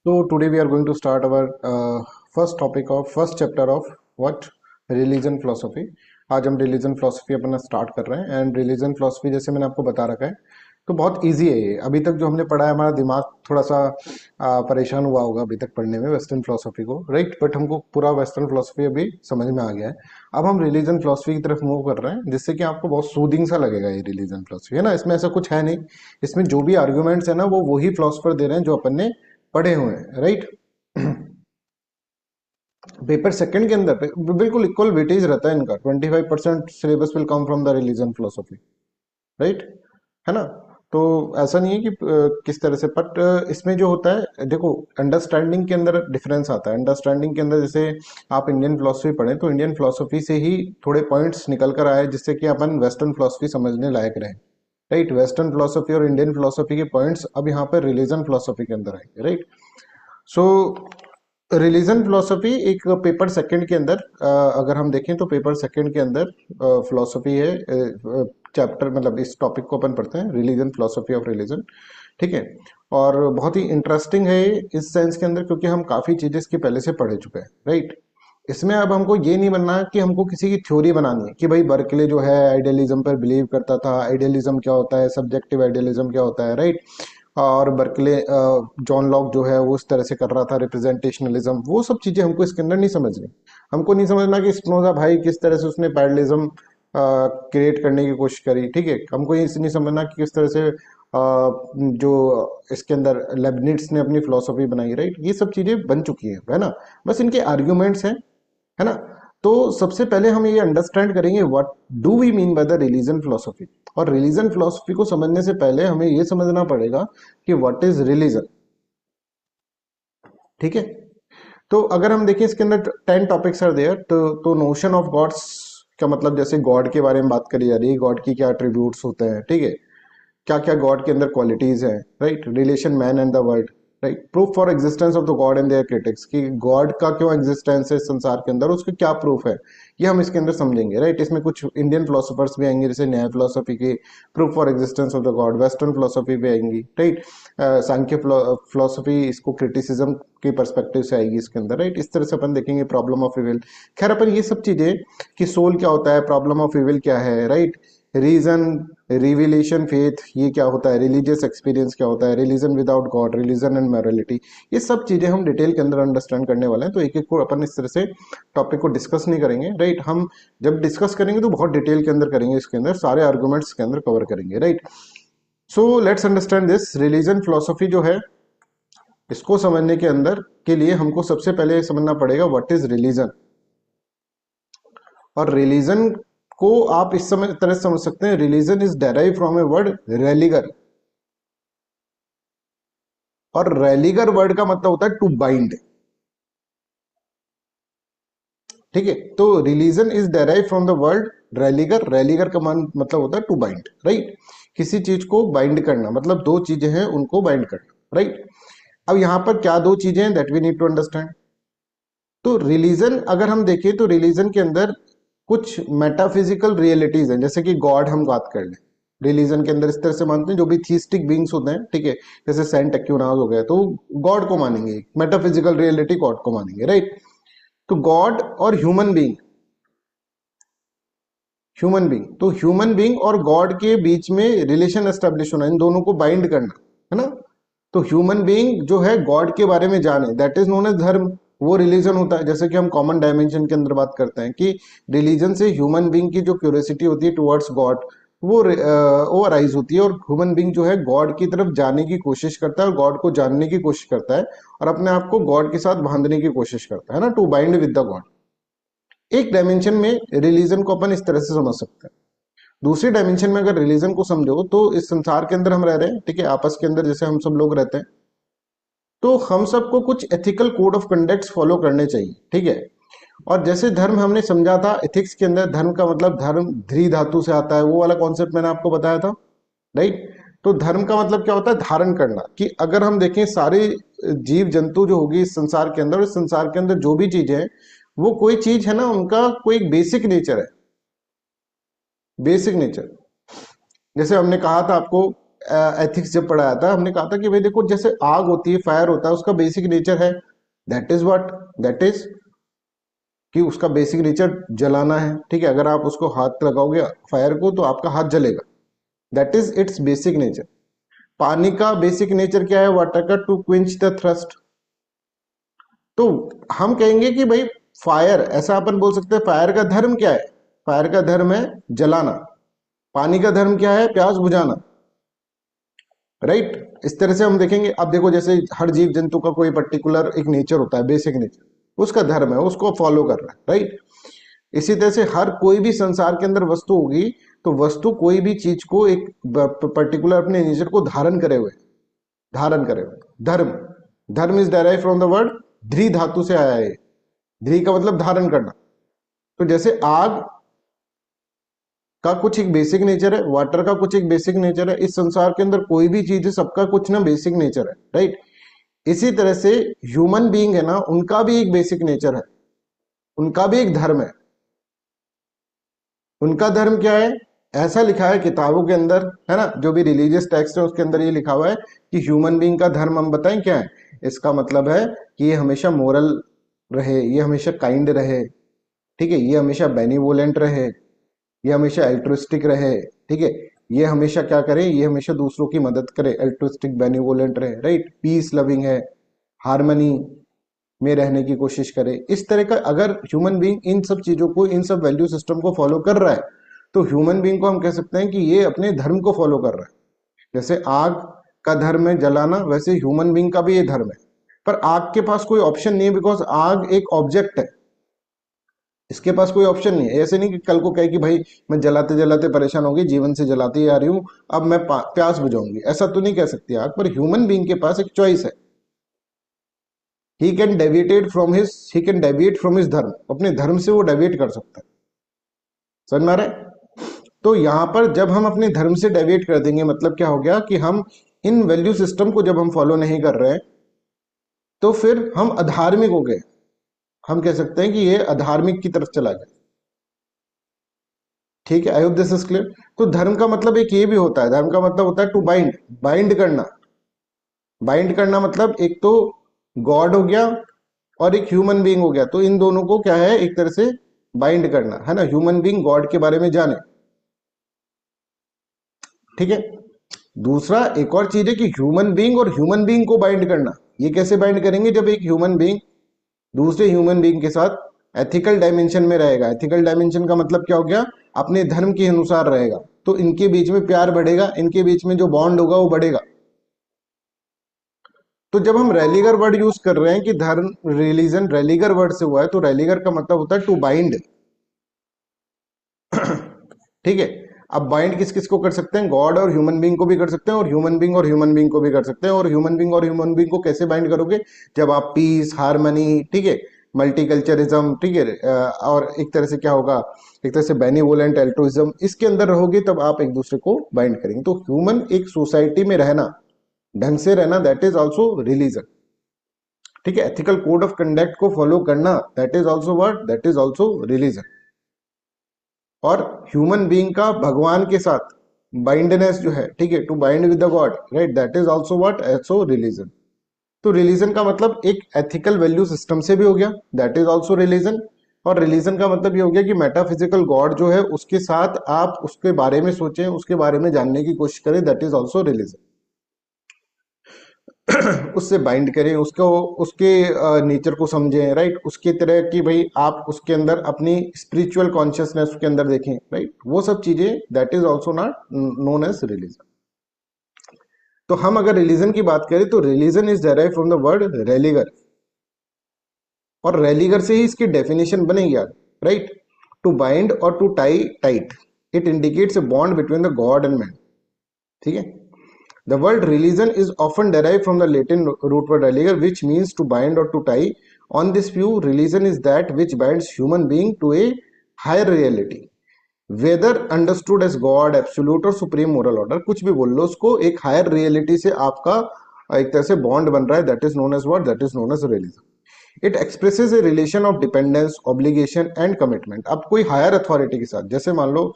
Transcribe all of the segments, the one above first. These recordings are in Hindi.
So today we are going to start our first chapter of what religion philosophy. आज हम रिलीजन फिलोसफी अपना स्टार्ट कर रहे हैं एंड रिलीजन फिलोसफी जैसे मैंने आपको बता रखा है तो बहुत इजी है ये। अभी तक जो हमने पढ़ा है हमारा दिमाग थोड़ा सा परेशान हुआ होगा अभी तक पढ़ने में वेस्टर्न फिलोसफी को, राइट। बट हमको पूरा वेस्टर्न फिलोसफी अभी समझ में आ गया है। अब हम रिलीजन फिलोसफी की तरफ मूव कर रहे हैं जिससे कि आपको बहुत सूदिंग सा लगेगा ये रिलीजन फिलोसफी, है ना। इसमें ऐसा कुछ है नहीं, इसमें जो भी आर्ग्यूमेंट्स है ना वो वही फिलोसफर दे रहे हैं जो अपन ने पढ़े हुए हैं, राइट। पेपर सेकंड के अंदर बिल्कुल इक्वल वेटेज रहता है इनका, 25% syllabus will come from the religion philosophy, right, है ना। तो ऐसा नहीं है कि किस तरह से, बट इसमें जो होता है देखो अंडरस्टैंडिंग के अंदर डिफरेंस आता है। अंडरस्टैंडिंग के अंदर जैसे आप इंडियन फिलोसफी पढ़ें तो इंडियन फिलोसफी से ही थोड़े पॉइंट्स निकल कर आए जिससे कि अपन वेस्टर्न फिलोसफी समझने लायक रहे, राइट। वेस्टर्न फिलोसफी और इंडियन फिलोसफी के पॉइंट्स अब यहाँ पर रिलीजन फिलोसफी के अंदर आएंगे, राइट। सो रिलीजन फिलोसफी एक पेपर सेकंड के अंदर अगर हम देखें तो पेपर सेकंड के अंदर फिलोसफी है, चैप्टर मतलब इस टॉपिक को अपन पढ़ते हैं रिलीजन फिलोसफी ऑफ रिलीजन, ठीक है। और बहुत ही इंटरेस्टिंग है इस सेंस के अंदर क्योंकि हम काफ़ी चीज़ें इसके पहले से पढ़ चुके हैं, राइट। इसमें अब हमको ये नहीं बनना है कि हमको किसी की थ्योरी बनानी है कि भाई बर्कले जो है आइडियलिज्म पर बिलीव करता था, आइडियलिज्म क्या होता है, सब्जेक्टिव आइडियलिज्म क्या होता है, राइट। और बर्कले जॉन लॉक जो है वो इस तरह से कर रहा था रिप्रेजेंटेशनलिज्म, वो सब चीज़ें हमको इसके अंदर नहीं समझनी। हमको नहीं समझना कि स्पिनोजा भाई किस तरह से उसने पैरलिज्म क्रिएट करने की कोशिश करी, ठीक है। हमको ये नहीं समझना कि किस तरह से जो इसके अंदर लेबनिट्स ने अपनी फिलोसफी बनाई, राइट। ये सब चीज़ें बन चुकी हैं, है ना। बस इनके आर्ग्यूमेंट्स हैं, है ना। तो सबसे पहले हम ये अंडरस्टैंड करेंगे what do we mean by the religion philosophy. और रिलीजन फिलोसफी को समझने से पहले हमें ये समझना पड़ेगा कि व्हाट इज रिलीजन, ठीक है। तो अगर हम देखें इसके अंदर 10 टॉपिक्स आर देयर। तो नोशन ऑफ गॉड्स का मतलब जैसे गॉड के बारे में बात करी जा रही है, गॉड की क्या एट्रीब्यूट्स होते हैं, ठीक है। क्या क्या गॉड के अंदर क्वालिटीज हैं, right. Relation man and the world, right. Proof for existence of the God and their critics, कि गॉड का क्यों एग्जिस्टेंस है संसार के अंदर, उसका क्या प्रूफ है, ये हम इसके अंदर समझेंगे, राइट। इसमें कुछ इंडियन फिलोसफर्स भी आएंगे जैसे न्याय फिलोसफी की proof for existence of the God, western philosophy भी आएंगी, राइट। सांख्य फिलोसफी इसको क्रिटिसिज्म के परस्पेक्टिव से आएगी इसके अंदर, राइट। इस तरह से अपन देखेंगे प्रॉब्लम ऑफ इविल। खैर अपन ये सब चीजें कि सोल क्या होता है, प्रॉब्लम ऑफ इविल क्या है, राइट। रीजन, रिविलेशन, फेथ ये क्या होता है, रिलीजियस एक्सपीरियंस क्या होता है, religion without God, religion and morality, ये सब चीजें हम डिटेल के अंदर अंडरस्टैंड करने वाले हैं। तो एक एक को अपन इस तरह से टॉपिक को डिस्कस नहीं करेंगे, राइट। हम जब डिस्कस करेंगे तो बहुत डिटेल के अंदर करेंगे, इसके अंदर सारे आर्गूमेंट्स के अंदर कवर करेंगे, right. So let's understand this religion philosophy जो है, इसको समझने के अंदर के लिए हमको सबसे पहले समझना पड़ेगा व्हाट इज रिलीजन। और रिलीजन को आप इस समय तरह से समझ सकते हैं, religion is derive from a word Religare. और रेलिगर वर्ड का मतलब होता है टू बाइंड, ठीक है। तो religion is derive from the word Religare. Religare का मतलब होता है टू बाइंड, राइट। किसी चीज को बाइंड करना, मतलब दो चीजें हैं उनको बाइंड करना, राइट। अब यहां पर क्या दो चीजें हैं that we need to understand. तो रिलीजन अगर हम देखें तो रिलीजन के अंदर कुछ मेटाफिजिकल रियलिटीज हैं, जैसे कि गॉड हम बात कर लें, रिलीजन के अंदर इस तरह से मानते हैं जो भी थीस्टिक बींग्स होते हैं, ठीक है। जैसे सेंट एक्यूनास हो गया तो गॉड को मानेंगे, मेटाफिजिकल रियलिटी गॉड को मानेंगे, राइट। तो गॉड और ह्यूमन बींग तो ह्यूमन बींग और गॉड के बीच में रिलेशन एस्टेब्लिश होना, इन दोनों को बाइंड करना, है ना। तो ह्यूमन बीइंग जो है गॉड के बारे में जाने, दैट इज नोन एज धर्म, वो रिलीजन होता है। जैसे कि हम कॉमन डायमेंशन के अंदर बात करते हैं कि रिलीजन से ह्यूमन बीइंग की जो क्यूरियोसिटी होती है टुवर्ड्स गॉड वो अराइज होती है, और ह्यूमन बीइंग जो है गॉड की तरफ जाने की कोशिश करता है और गॉड को जानने की कोशिश करता है और अपने आप को गॉड के साथ बांधने की कोशिश करता है ना, to bind with the God. एक डायमेंशन में रिलीजन को अपन इस तरह से समझ सकते हैं। दूसरी डायमेंशन में अगर रिलीजन को समझो तो इस संसार के अंदर हम रह रहे हैं, ठीक है, आपस के अंदर जैसे हम सब लोग रहते हैं, तो हम सबको कुछ ethical code of conduct follow करने चाहिए, ठीक है। और जैसे धर्म हमने समझा था एथिक्स के अंदर, धर्म का मतलब धर्म ध्री धातु से आता है, वो वाला कॉन्सेप्ट मैंने आपको बताया था, राइट। तो धर्म का मतलब क्या होता है, धारण करना। कि अगर हम देखें सारे जीव जंतु जो होगी इस संसार के अंदर, इस संसार के अंदर जो भी चीजें हैं वो कोई चीज है ना, उनका कोई एक बेसिक नेचर है, बेसिक नेचर। जैसे हमने कहा था आपको एथिक्स जब पढ़ाया था, हमने कहा था कि भाई देखो, जैसे आग होती है, फायर होता है, उसका बेसिक नेचर है, that is what, that is कि उसका बेसिक नेचर जलाना है। ठीक है, अगर आप उसको हाथ लगाओगे फायर को तो आपका हाथ जलेगा, that is it's basic nature. पानी का बेसिक नेचर क्या है? वाटर का, टू क्विंच द थ्रस्ट। तो हम कहेंगे कि भाई फायर, ऐसा अपन बोल सकते हैं, फायर का धर्म क्या है? फायर का धर्म है जलाना। पानी का धर्म क्या है? प्यास बुझाना। राइट, इस तरह से हम देखेंगे। अब देखो, जैसे हर जीव जंतु का कोई पर्टिकुलर एक नेचर होता है, बेसिक नेचर, उसका धर्म है, उसको फॉलो कर रहा है। राइट, इसी तरह से हर कोई भी संसार के अंदर वस्तु होगी, तो वस्तु कोई भी चीज को एक पर्टिकुलर अपने नेचर को धारण करे हुए। धर्म, dharma is derive from the word dhri, धातु से आया है। ध्री का मतलब धारण करना। तो जैसे आग का कुछ एक बेसिक नेचर है, वाटर का कुछ एक बेसिक नेचर है, इस संसार के अंदर कोई भी चीज है, सबका कुछ ना बेसिक नेचर है। राइट, इसी तरह से ह्यूमन बीइंग है ना, उनका भी एक बेसिक नेचर है, उनका भी एक धर्म है। उनका धर्म क्या है? ऐसा लिखा है किताबों के अंदर, है ना, जो भी रिलीजियस टेक्स्ट है उसके अंदर ये लिखा हुआ है कि ह्यूमन बीइंग का धर्म हम बताएं क्या है। इसका मतलब है कि ये हमेशा मोरल रहे, ये हमेशा काइंड रहे, ठीक है, ये हमेशा बेनिवोलेंट रहे, ये हमेशा एल्ट्रिस्टिक रहे। ठीक है, ये हमेशा क्या करे? ये हमेशा दूसरों की मदद करे, एल्ट्रिस्टिक बेनिवोलेंट रहे। राइट, पीस लविंग है, हार्मनी में रहने की कोशिश करे। इस तरह का अगर ह्यूमन बीइंग इन सब चीजों को, इन सब वैल्यू सिस्टम को फॉलो कर रहा है, तो ह्यूमन बीइंग को हम कह सकते हैं कि ये अपने धर्म को फॉलो कर रहा है। जैसे आग का धर्म है जलाना, वैसे ह्यूमन बीइंग का भी ये धर्म है। पर आग के पास कोई ऑप्शन नहीं है, बिकॉज आग एक ऑब्जेक्ट है, इसके पास कोई ऑप्शन नहीं है। ऐसे नहीं कि कल को कहे कि भाई मैं जलाते जलाते परेशान हो गई, जीवन से जलाती आ रही हूं, अब मैं प्यास बुझाऊंगी, ऐसा तो नहीं कह सकती आग। पर ह्यूमन बीइंग के पास एक चॉइस है, he can deviate from his धर्म, अपने धर्म से वो डेविएट कर सकता है। समझ में आ रहा है? तो यहां पर जब हम अपने धर्म से डेविएट कर देंगे, मतलब क्या हो गया कि हम इन वैल्यू सिस्टम को जब हम फॉलो नहीं कर रहे हैं, तो फिर हम अधार्मिक हो गए। हम कह सकते हैं कि ये अधार्मिक की तरफ चला गया। ठीक है, I hope this is clear. तो धर्म का मतलब एक ये भी होता है, धर्म का मतलब होता है टू बाइंड, बाइंड करना। बाइंड करना मतलब एक तो गॉड हो गया और एक ह्यूमन बीइंग हो गया, तो इन दोनों को क्या है, एक तरह से बाइंड करना है ना। ह्यूमन बीइंग गॉड के बारे में जाने। ठीक है, दूसरा एक और चीज है कि ह्यूमन बीइंग और ह्यूमन बीइंग को बाइंड करना। ये कैसे बाइंड करेंगे? जब एक ह्यूमन बीइंग दूसरे ह्यूमन बीइंग के साथ एथिकल डायमेंशन में रहेगा। एथिकल डायमेंशन का मतलब क्या हो गया? अपने धर्म के अनुसार रहेगा, तो इनके बीच में प्यार बढ़ेगा, इनके बीच में जो बॉन्ड होगा वो बढ़ेगा। तो जब हम रेलीगर वर्ड यूज कर रहे हैं कि धर्म, रिलीजन रेलीगर वर्ड से हुआ है, तो रेलीगर का मतलब होता है टू बाइंड। ठीक है, अब बाइंड किस किस को कर सकते हैं? गॉड और ह्यूमन बीइंग को भी कर सकते हैं, और ह्यूमन बीइंग और ह्यूमन बीइंग को भी कर सकते हैं। और ह्यूमन बीइंग और ह्यूमन बीइंग को कैसे बाइंड करोगे? जब आप पीस, हार्मनी, ठीक है, मल्टीकल्चरिज्म, ठीक है, और एक तरह से क्या होगा, एक तरह से बेनिवोलेंट एल्ट्रुइज्म, इसके अंदर रहोगे, तब आप एक दूसरे को बाइंड करेंगे। तो ह्यूमन एक सोसाइटी में रहना, ढंग से रहना, दैट इज ऑल्सो रिलीजन। ठीक है, एथिकल कोड ऑफ कंडक्ट को फॉलो करना, that is also what, that is also religion. और ह्यूमन बीइंग का भगवान के साथ बाइंडनेस जो है, ठीक है, to bind with the God, right, that is also what, also religion. तो रिलीजन का मतलब एक एथिकल वैल्यू सिस्टम से भी हो गया, दैट इज ऑल्सो रिलीजन। और रिलीजन का मतलब ये हो गया कि मेटाफिजिकल गॉड जो है उसके साथ आप उसके बारे में सोचें, उसके बारे में जानने की कोशिश करें, दैट इज ऑल्सो रिलीजन। उससे बाइंड करें, उसको, उसके नेचर को समझें, राइट, उसके तरह की भाई आप उसके अंदर अपनी स्पिरिचुअल कॉन्शियसनेस के अंदर देखें, राइट, वो सब चीजें, that is also not known as religion. तो हम अगर रिलीजन की बात करें तो religion is derive from the word religare, और रेलीगर से ही इसकी डेफिनेशन बनेगी यार। राइट, टू बाइंड और to tie tight, it indicates a bond between the God and man. ठीक है, the word religion is often derived from the Latin root word religer, which means to bind or to tie. On this view, religion is that which binds human being to a higher reality, whether understood as God, absolute or supreme moral order, कुछ भी बोल लो उसको, एक हायर रियलिटी से आपका एक तरह से बॉन्ड बन रहा है, that is known as what, that is known as religion. It expresses a relation of dependence, obligation and commitment. अब कोई हायर अथॉरिटी के साथ, जैसे मान लो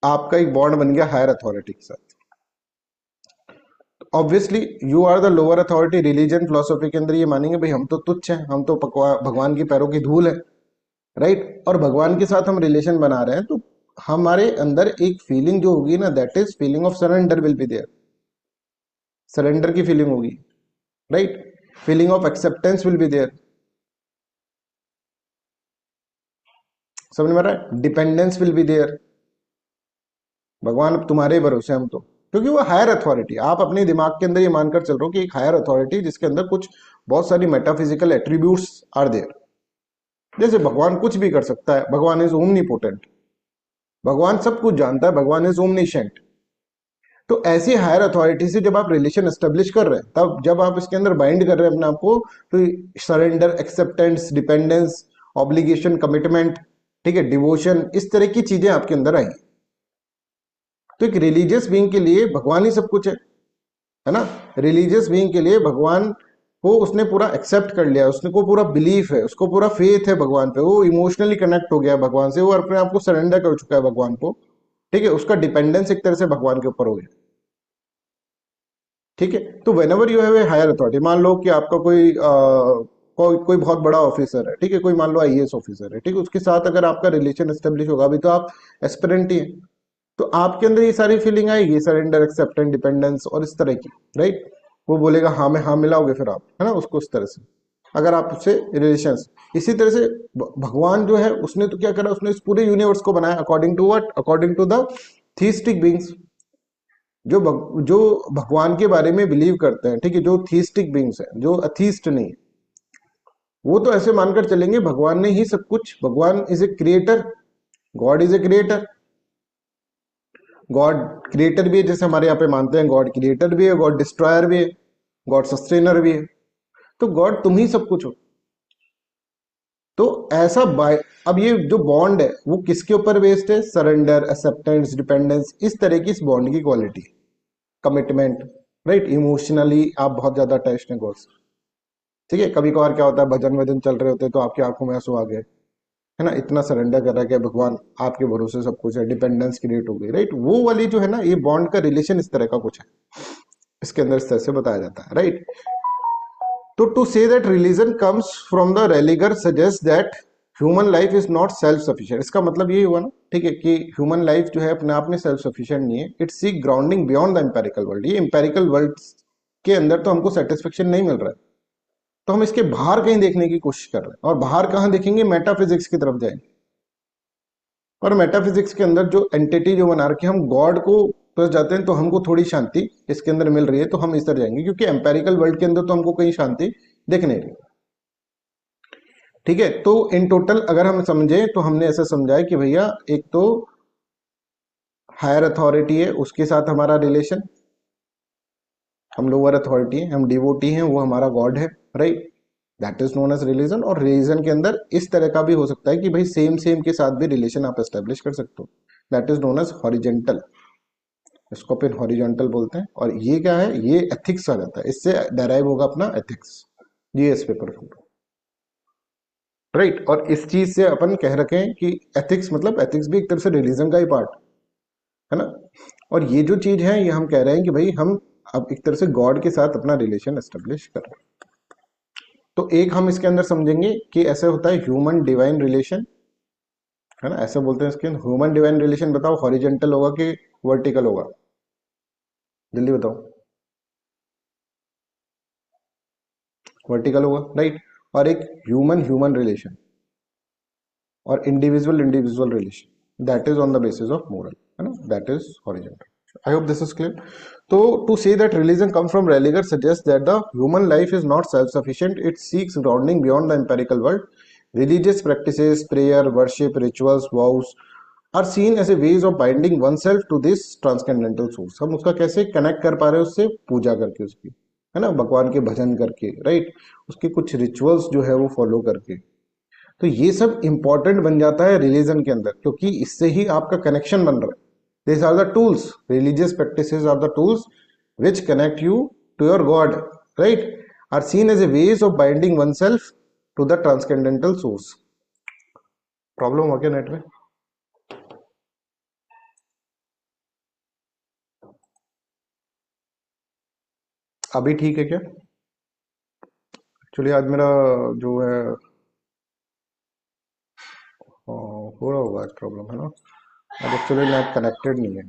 आपका एक बॉन्ड बन गया हायर अथॉरिटी के साथ। Obviously you are the lower authority, religion philosophy के अंदर ये मानेंगे भाई हम तो तुच्छ हैं, हम तो भगवान की पैरों की धूल है, राइट। और भगवान के साथ हम रिलेशन बना रहे हैं, तो हमारे अंदर एक फीलिंग जो होगी ना, that is feeling of surrender will be there, surrender की फीलिंग होगी, right. Feeling of acceptance will be there, समझ में आ रहा है। डिपेंडेंस विल बी देयर, भगवान अब तुम्हारे भरोसे हम तो, क्योंकि वो हायर अथॉरिटी, आप अपने दिमाग के अंदर ये मानकर चल रहे हो कि एक हायर अथॉरिटी जिसके अंदर कुछ बहुत सारी मेटाफिजिकल एट्रीब्यूट्स आर देयर। जैसे भगवान कुछ भी कर सकता है, भगवान इज ओमनीपोटेंट, भगवान सब कुछ जानता है, भगवान इज ओमनीशेंट। तो ऐसी हायर अथॉरिटी से जब आप रिलेशन एस्टेब्लिश कर रहे हैं, तब जब आप इसके अंदर बाइंड कर रहे हैं अपने आप को, तो surrender, acceptance, dependence, obligation, commitment, ठीक है, डिवोशन, इस तरह की चीजें आपके अंदर आई। तो एक रिलीजियस बीइंग के लिए भगवान ही सब कुछ है ना। रिलीजियस बीइंग के लिए भगवान को उसने पूरा एक्सेप्ट कर लिया, उसने को पूरा बिलीफ है, उसको पूरा फेथ है भगवान पे, वो इमोशनली कनेक्ट हो गया है भगवान से, वो अपने आप को सरेंडर कर चुका है भगवान को, ठीक है। उसका डिपेंडेंस एक तरह से भगवान के ऊपर हो गया, ठीक है। तो whenever you have a higher authority, मान लो कि आपका कोई बहुत बड़ा ऑफिसर है, ठीक है, कोई मान लो आईएएस ऑफिसर है, ठीक है, उसके साथ अगर आपका रिलेशन एस्टेब्लिश होगा, अभी तो आप एस्पिरेंट ही है, तो आपके अंदर ये सारी फीलिंग आएगी, सरेंडर, एक्सेप्टेंस, डिपेंडेंस और इस तरह की, राइट। वो बोलेगा हाँ में हाँ मिलाओगे फिर आप, है ना, उसको इस तरह से, अगर आप उससे रिलेशन। इसी तरह से भगवान जो है उसने तो क्या करा, उसने इस पूरे यूनिवर्स को बनाया according to what, according to the theistic beings, जो भगवान के बारे में बिलीव करते हैं, ठीक है, जो थीस्टिक बींग्स हैं, जो अथीस्ट नहीं, वो तो ऐसे मानकर चलेंगे भगवान ने ही सब कुछ, भगवान is a creator, God is a creator. God creator भी है, जैसे हमारे यहाँ पे मानते हैं गॉड क्रिएटर भी है, गॉड डिस्ट्रॉयर भी है, गॉड सस्टेनर भी है। तो गॉड तुम ही सब कुछ हो। तो ऐसा बाय, अब ये जो बॉन्ड है वो किसके ऊपर बेस्ड है, सरेंडर, एक्सेप्टेंस, डिपेंडेंस, इस तरह की इस बॉन्ड की क्वालिटी, कमिटमेंट, राइट। इमोशनली आप बहुत ज्यादा अटैच्ड हैं गॉड से, ठीक है। कभी कभार क्या होता है, भजन वजन चल रहे होते हैं तो आपकी आंखों में आंसू आ गए, है ना, इतना सरेंडर कर रहा है कि भगवान आपके भरोसे सब कुछ है, डिपेंडेंस क्रिएट हो गई, राइट। वो वाली जो है ना, ये बॉन्ड का रिलेशन इस तरह का कुछ है, इसके अंदर इस तरह से बताया जाता है, राइट। तो to say that religion comes from the religare suggest that human life is not self sufficient, इसका मतलब ये हुआ ना, ठीक है, कि ह्यूमन लाइफ जो है अपने आप में सेल्फ सफिशिएंट नहीं है, it seek grounding beyond the empirical world. ये एम्पेरिकल वर्ल्ड के अंदर तो हमको सेटिस्फेक्शन नहीं मिल रहा है, तो हम इसके बाहर कहीं देखने की कोशिश कर रहे हैं, और बाहर कहाँ देखेंगे, मेटाफिजिक्स की तरफ जाएंगे। और मेटाफिजिक्स के अंदर जो एंटिटी जो बना रखी है, हम गॉड को पास जाते हैं तो हमको थोड़ी शांति इसके अंदर मिल रही है, तो हम इस तरह जाएंगे, क्योंकि एम्पेरिकल वर्ल्ड के अंदर तो हमको कहीं शांति दिख नहीं रही, ठीक है। तो इन टोटल अगर हम समझे तो हमने ऐसा समझा है कि भैया एक तो हायर अथॉरिटी है, उसके साथ हमारा रिलेशन, हम लोअर अथॉरिटी है, हम डिवोटी हैं, वो हमारा गॉड है, right. That is known as religion. और रिलीजन के अंदर इस तरह का भी हो सकता है कि भाई सेम सेम के साथ भी रिलेशन आप एस्टेब्लिश कर सकते हो, that is known as horizontal, इसको फिर हॉरिजॉन्टल बोलते हैं। और ये क्या है, ये एथिक्स आ जाता है, इससे डेराइव होगा अपना एथिक्स, जीएस पेपर, राइट। और इस चीज से अपन कह रखे हैं कि एथिक्स मतलब, एथिक्स भी एक तरह से रिलीजन का ही पार्ट है ना। और ये जो चीज है, ये हम कह रहे हैं कि भाई हम अब एक तरह से गॉड के साथ अपना रिलेशन एस्टेब्लिश कर रहे हैं। तो एक हम इसके अंदर समझेंगे कि ऐसे होता है ह्यूमन डिवाइन रिलेशन, है ना, ऐसे बोलते हैं इसके ह्यूमन डिवाइन रिलेशन। बताओ हॉरिजेंटल होगा कि वर्टिकल होगा, जल्दी बताओ। वर्टिकल होगा, राइट। और एक ह्यूमन ह्यूमन रिलेशन और individual individual relation, that is on the basis of moral, है ना, that is horizontal. I hope this is clear. तो to say that religion come from religare suggest that the human life is not self sufficient, it seeks grounding beyond the empirical world. Religious practices, prayer, worship, rituals, vows are seen as a ways of binding oneself to this transcendental source। हम उसका कैसे कनेक्ट कर पा रहे हैं उससे, पूजा करके उसकी, है ना, भगवान के भजन करके, राइट, उसके कुछ रिचुअल्स जो है वो फॉलो करके। तो ये सब इंपॉर्टेंट बन जाता है रिलीजन के अंदर, क्योंकि इससे ही आपका कनेक्शन बन रहा है। This are the tools, religious practices are the tools which connect you to your God, right, are seen as a ways of binding one self to the transcendental source. Problem हो गया नेट में? अभी ठीक है क्या? एक्चुअली आज मेरा जो है हो रहा होगा आज प्रॉब्लम, है ना? आज एक्चुअली नेट कनेक्टेड नहीं है।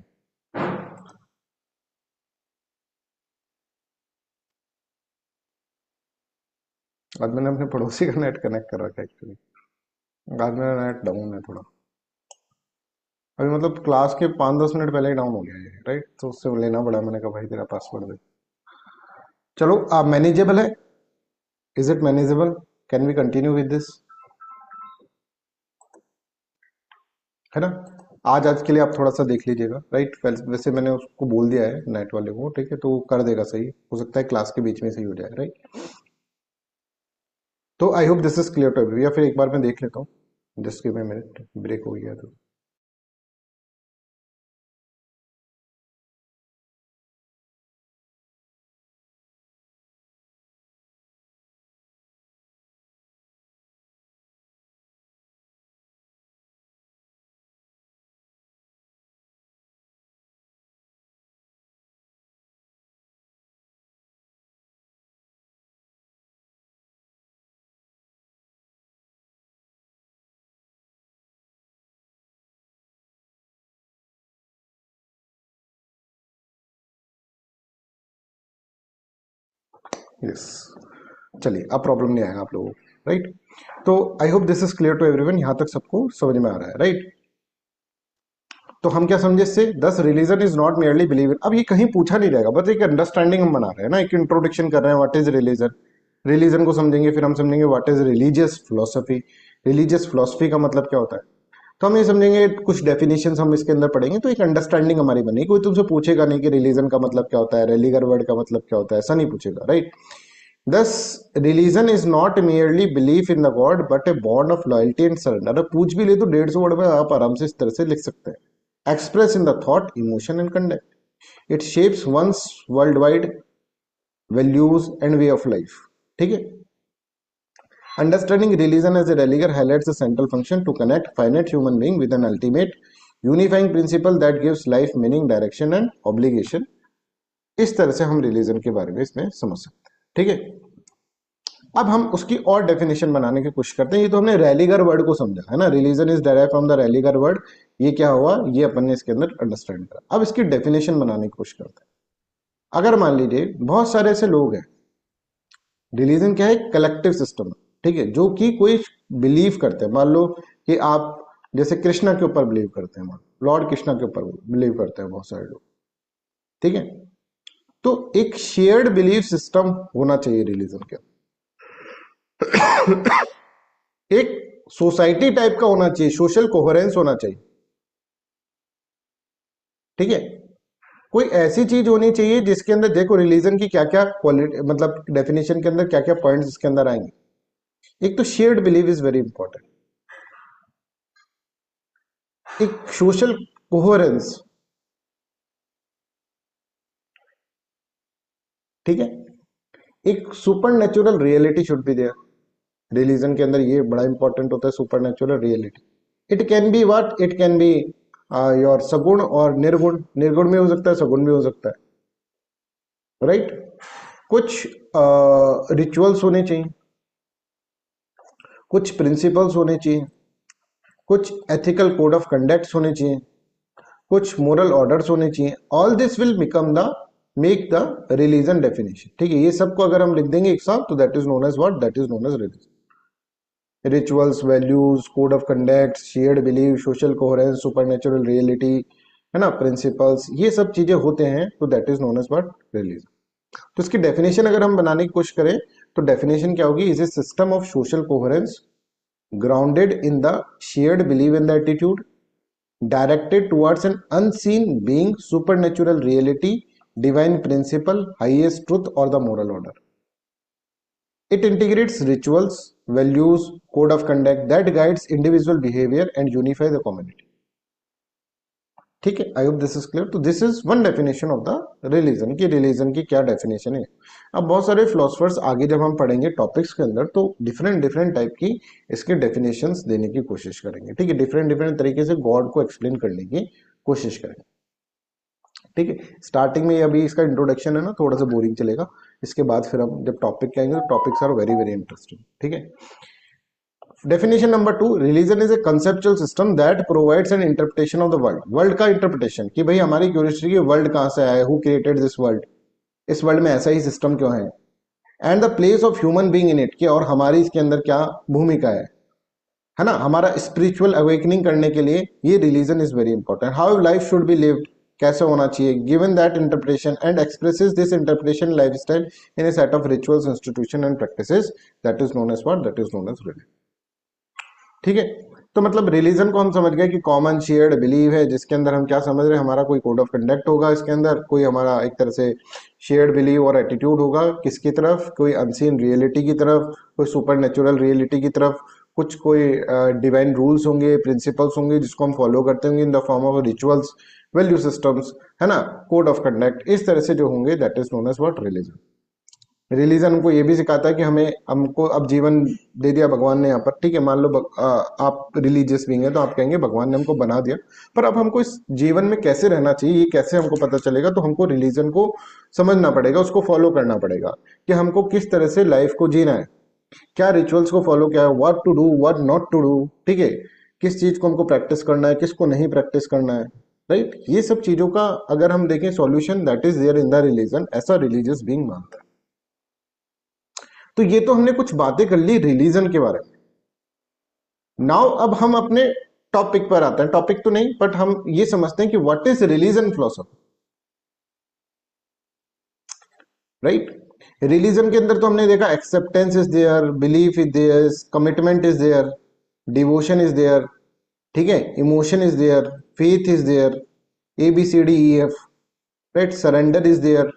आज मैंने अपने पड़ोसी का नेट कनेक्ट कर रखा है एक्चुअली। आज मेरा नेट डाउन है थोड़ा। अभी मतलब क्लास के 5-10 मिनट पहले ही डाउन हो गया है, राइट? तो उससे लेना पड़ा, मैंने कहा भाई तेरा पासवर्ड दे। चलो, आप मैनेजेबल है? Is it manageable? Can we continue with this? है ना? आज आज के लिए आप थोड़ा सा देख लीजिएगा, राइट? वैसे मैंने उसको बोल दिया है नेट वाले को, ठीक है, तो वो कर देगा सही। हो सकता है क्लास के बीच में सही हो जाए, राइट? तो I hope this is clear to every, या फिर एक बार मैं देख लेता हूँ, just give me minute, break हो गया तो। यस, चलिए, अब प्रॉब्लम नहीं आएगा आप लोगों को, राइट? तो I hope this is clear to everyone, यहां तक सबको समझ में आ रहा है, राइट? तो हम क्या समझे इससे? दस religion is not merely believe in. अब ये कहीं पूछा नहीं जाएगा, बस एक अंडरस्टैंडिंग हम बना रहे हैं ना, एक इंट्रोडक्शन कर रहे हैं, व्हाट इज रिलीजन। रिलीजन को समझेंगे, फिर हम समझेंगे what is religious philosophy. Religious philosophy का मतलब क्या होता है, तो हम ये समझेंगे। कुछ डेफिनेशन हम इसके अंदर पढ़ेंगे, तो एक अंडरस्टैंडिंग हमारी बनेगी। कोई तुमसे पूछेगा नहीं कि रिलीजन का मतलब क्या होता है, रेलीगर वर्ड का मतलब क्या होता है, ऐसा नहीं पूछेगा, राइट? दस, religion is not merely belief in the God but a bond of loyalty and surrender. अगर पूछ भी ले तो 150 वर्ड में आप आराम से इस तरह से लिख सकते हैं। Express in the thought, emotion and conduct. It shapes one's worldwide values and way of life. ठीक है? Understanding religion as a religion highlights the central function to connect finite human being with an ultimate unifying principle that gives life meaning, direction and obligation. इस तरह से हम रिलीजन के बारे में इसमें समझ सकते हैं, ठीक है? अब हम उसकी और डेफिनेशन बनाने की कोशिश करते हैं। ये तो हमने रैलीगर वर्ड को समझा है ना, religion is derive from the religare word. ये क्या हुआ, ये अपन ने इसके अंदर अंडरस्टैंड करा। अब इसकी डेफिनेशन बनाने की कोशिश करते हैं। अगर मान लीजिए बहुत सारे ऐसे लोग हैं, रिलीजन क्या है, कलेक्टिव सिस्टम, ठीक है, जो कि कोई बिलीव करते हैं। मान लो कि आप जैसे कृष्णा के ऊपर बिलीव करते हैं, मान लॉर्ड कृष्णा के ऊपर बिलीव करते हैं बहुत सारे लोग, ठीक है? तो एक शेयर्ड बिलीफ सिस्टम होना चाहिए रिलीजन के। एक सोसाइटी टाइप का होना चाहिए, सोशल कोहेरेंस होना चाहिए, ठीक है? कोई ऐसी चीज होनी चाहिए जिसके अंदर देखो रिलीजन की क्या क्या क्वालिटी, मतलब डेफिनेशन के अंदर क्या क्या पॉइंट्स इसके अंदर आएंगे। एक तो shared believe is very important, एक सोशल कोहेरेंस, ठीक है? एक super natural reality should be there. Religion के अंदर ये बड़ा इंपॉर्टेंट होता है, super natural reality. It can be what, it can be your सगुण और निर्गुण। निर्गुण भी हो सकता है, सगुण भी हो सकता है, राइट? कुछ रिचुअल्स होने चाहिए, कुछ प्रिंसिपल्स होने चाहिए, कुछ एथिकल कोड ऑफ कंडक्ट्स होने चाहिए, कुछ मोरल ऑर्डर्स होने चाहिए। All this will become the make the religion definition, ठीक है? ये सबको अगर हम लिख देंगे एक साथ, तो that is known as what, that is known as religion. Rituals, values, code of conduct, shared believe, social coherence, supernatural reality, है ना, प्रिंसिपल्स, ये सब चीजें होते हैं, तो that is known as what, religion. तो इसकी डेफिनेशन अगर हम बनाने की कोशिश करें, तो डेफिनेशन क्या होगी? Is a system of social coherence grounded in the shared belief in the attitude, directed towards an unseen being, supernatural reality, divine principle, highest truth or the moral order. It integrates rituals, values, code of conduct that guides individual behavior and unify the community. ठीक है? I hope this is clear. तो this is one definition of the religion की रिलीजन की क्या डेफिनेशन है। अब बहुत सारे फिलोसफर्स आगे जब हम पढ़ेंगे टॉपिक्स के अंदर, तो डिफरेंट डिफरेंट टाइप की इसके डेफिनेशंस देने की कोशिश करेंगे, ठीक है? डिफरेंट डिफरेंट तरीके से गॉड को एक्सप्लेन करने की कोशिश करेंगे, ठीक है? स्टार्टिंग में अभी इसका इंट्रोडक्शन है ना, थोड़ा सा बोरिंग चलेगा, इसके बाद फिर हम जब टॉपिक के आएंगे तो topics are very very interesting, ठीक है। Definition number 2, religion is a conceptual system that provides an interpretation of the world. World का इंटरप्रिटेशन, कि भाई हमारी क्यूरियोसिटी वर्ल्ड कहां से आया, हु क्रिएटेड दिस वर्ल्ड, इस वर्ल्ड में ऐसा ही सिस्टम क्यों है, and the place of human being in it, कि और हमारी इसके अंदर क्या भूमिका है ना, हमारा स्पिरिचुअल अवेकनिंग करने के लिए ये religion is very important. How life should be lived, कैसे होना चाहिए, given that interpretation and expresses this interpretation lifestyle in a set of rituals, institution and practices, that is known as what, that is known as religion, ठीक है। तो मतलब रिलीजन को हम समझ गए कि कॉमन शेयर्ड बिलीव है, जिसके अंदर हम क्या समझ रहे हैं, हमारा कोई कोड ऑफ कंडक्ट होगा, इसके अंदर कोई हमारा एक तरह से शेयर्ड बिलीव और एटीट्यूड होगा, किसकी तरफ, कोई अनसीन रियलिटी की तरफ, कोई सुपर नेचुरल रियलिटी की तरफ, कुछ कोई डिवाइन रूल्स होंगे, प्रिंसिपल्स होंगे जिसको हम फॉलो करते होंगे in the form of rituals, value systems, है ना, कोड ऑफ कंडक्ट, इस तरह से जो होंगे, that is known as what, religion. Religion हमको ये भी सिखाता है कि हमें हमको अब जीवन दे दिया भगवान ने यहाँ पर, ठीक है, मान लो आप रिलीजियस भी हैं तो आप कहेंगे भगवान ने हमको बना दिया, पर अब हमको इस जीवन में कैसे रहना चाहिए ये कैसे हमको पता चलेगा, तो हमको रिलीजन को समझना पड़ेगा, उसको फॉलो करना पड़ेगा कि हमको किस तरह से लाइफ को जीना है, क्या रिचुअल्स को फॉलो किया है, what to do what not to do, ठीक है, किस चीज को हमको प्रैक्टिस करना है, किसको नहीं प्रैक्टिस करना है, राइट। ये सब चीजों का अगर हम देखें solution that is there in the religion, ऐसा रिलीजियस बीइंग मानता है। तो ये तो हमने कुछ बातें कर ली रिलीजन के बारे में। नाउ अब हम अपने टॉपिक पर आते हैं, टॉपिक तो नहीं बट हम ये समझते हैं कि what is religion philosophy, right. Religion के अंदर तो हमने देखा acceptance is there, belief is there, commitment is there, devotion is there, ठीक है, emotion is there, faith is there, A B C D E F, right, surrender is there,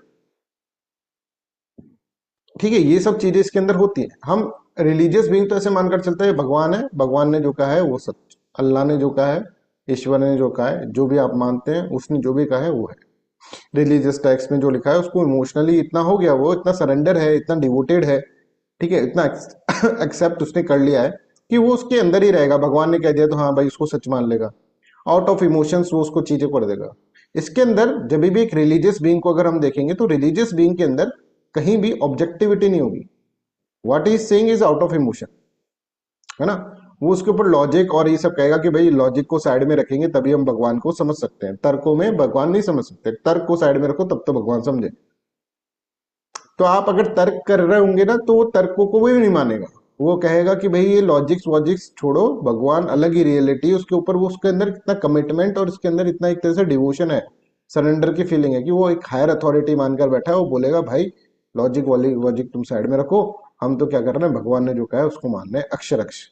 ठीक है, ये सब चीजें इसके अंदर होती है। हम रिलीजियस बीइंग तो ऐसे मानकर चलते हैं भगवान है, भगवान ने जो कहा है वो सच, अल्लाह ने जो कहा है, ईश्वर ने जो कहा है, जो भी आप मानते हैं उसने जो भी कहा है वो है। रिलीजियस टेक्स्ट में जो लिखा है उसको इमोशनली इतना हो गया, वो इतना सरेंडर है, इतना डिवोटेड है, ठीक है, इतना एक्सेप्ट उसने कर लिया है कि वो उसके अंदर ही रहेगा, भगवान ने कह दिया तो हाँ भाई उसको सच मान लेगा, आउट ऑफ इमोशंस वो उसको चीजें कर देगा। इसके अंदर जब भी एक रिलीजियस बीइंग को अगर हम देखेंगे तो रिलीजियस बीइंग के अंदर कहीं भी ऑब्जेक्टिविटी नहीं होगी, what is saying is out of emotion, है ना। वो उसके ऊपर लॉजिक और ये सब कहेगा कि भाई लॉजिक को साइड में रखेंगे तभी हम भगवान को समझ सकते हैं, तर्कों में भगवान नहीं समझ सकते, तर्क को साइड में रखो तब तो भगवान समझे। तो आप अगर तर्क कर रहे होंगे ना तो वो तर्कों को भी नहीं मानेगा, वो कहेगा कि भाई ये लॉजिक्स वॉजिक्स छोड़ो, भगवान अलग ही रियलिटी है, उसके ऊपर वो उसके अंदर इतना कमिटमेंट और उसके अंदर इतना एक तरह से डिवोशन है, सरेंडर की फीलिंग है कि वो एक हायर अथॉरिटी मानकर बैठा है, वो बोलेगा भाई लॉजिक वाली लॉजिक तुम साइड में रखो, हम तो क्या कर रहे हैं, भगवान ने जो कहा है उसको मान रहे हैं अक्षर अक्षर,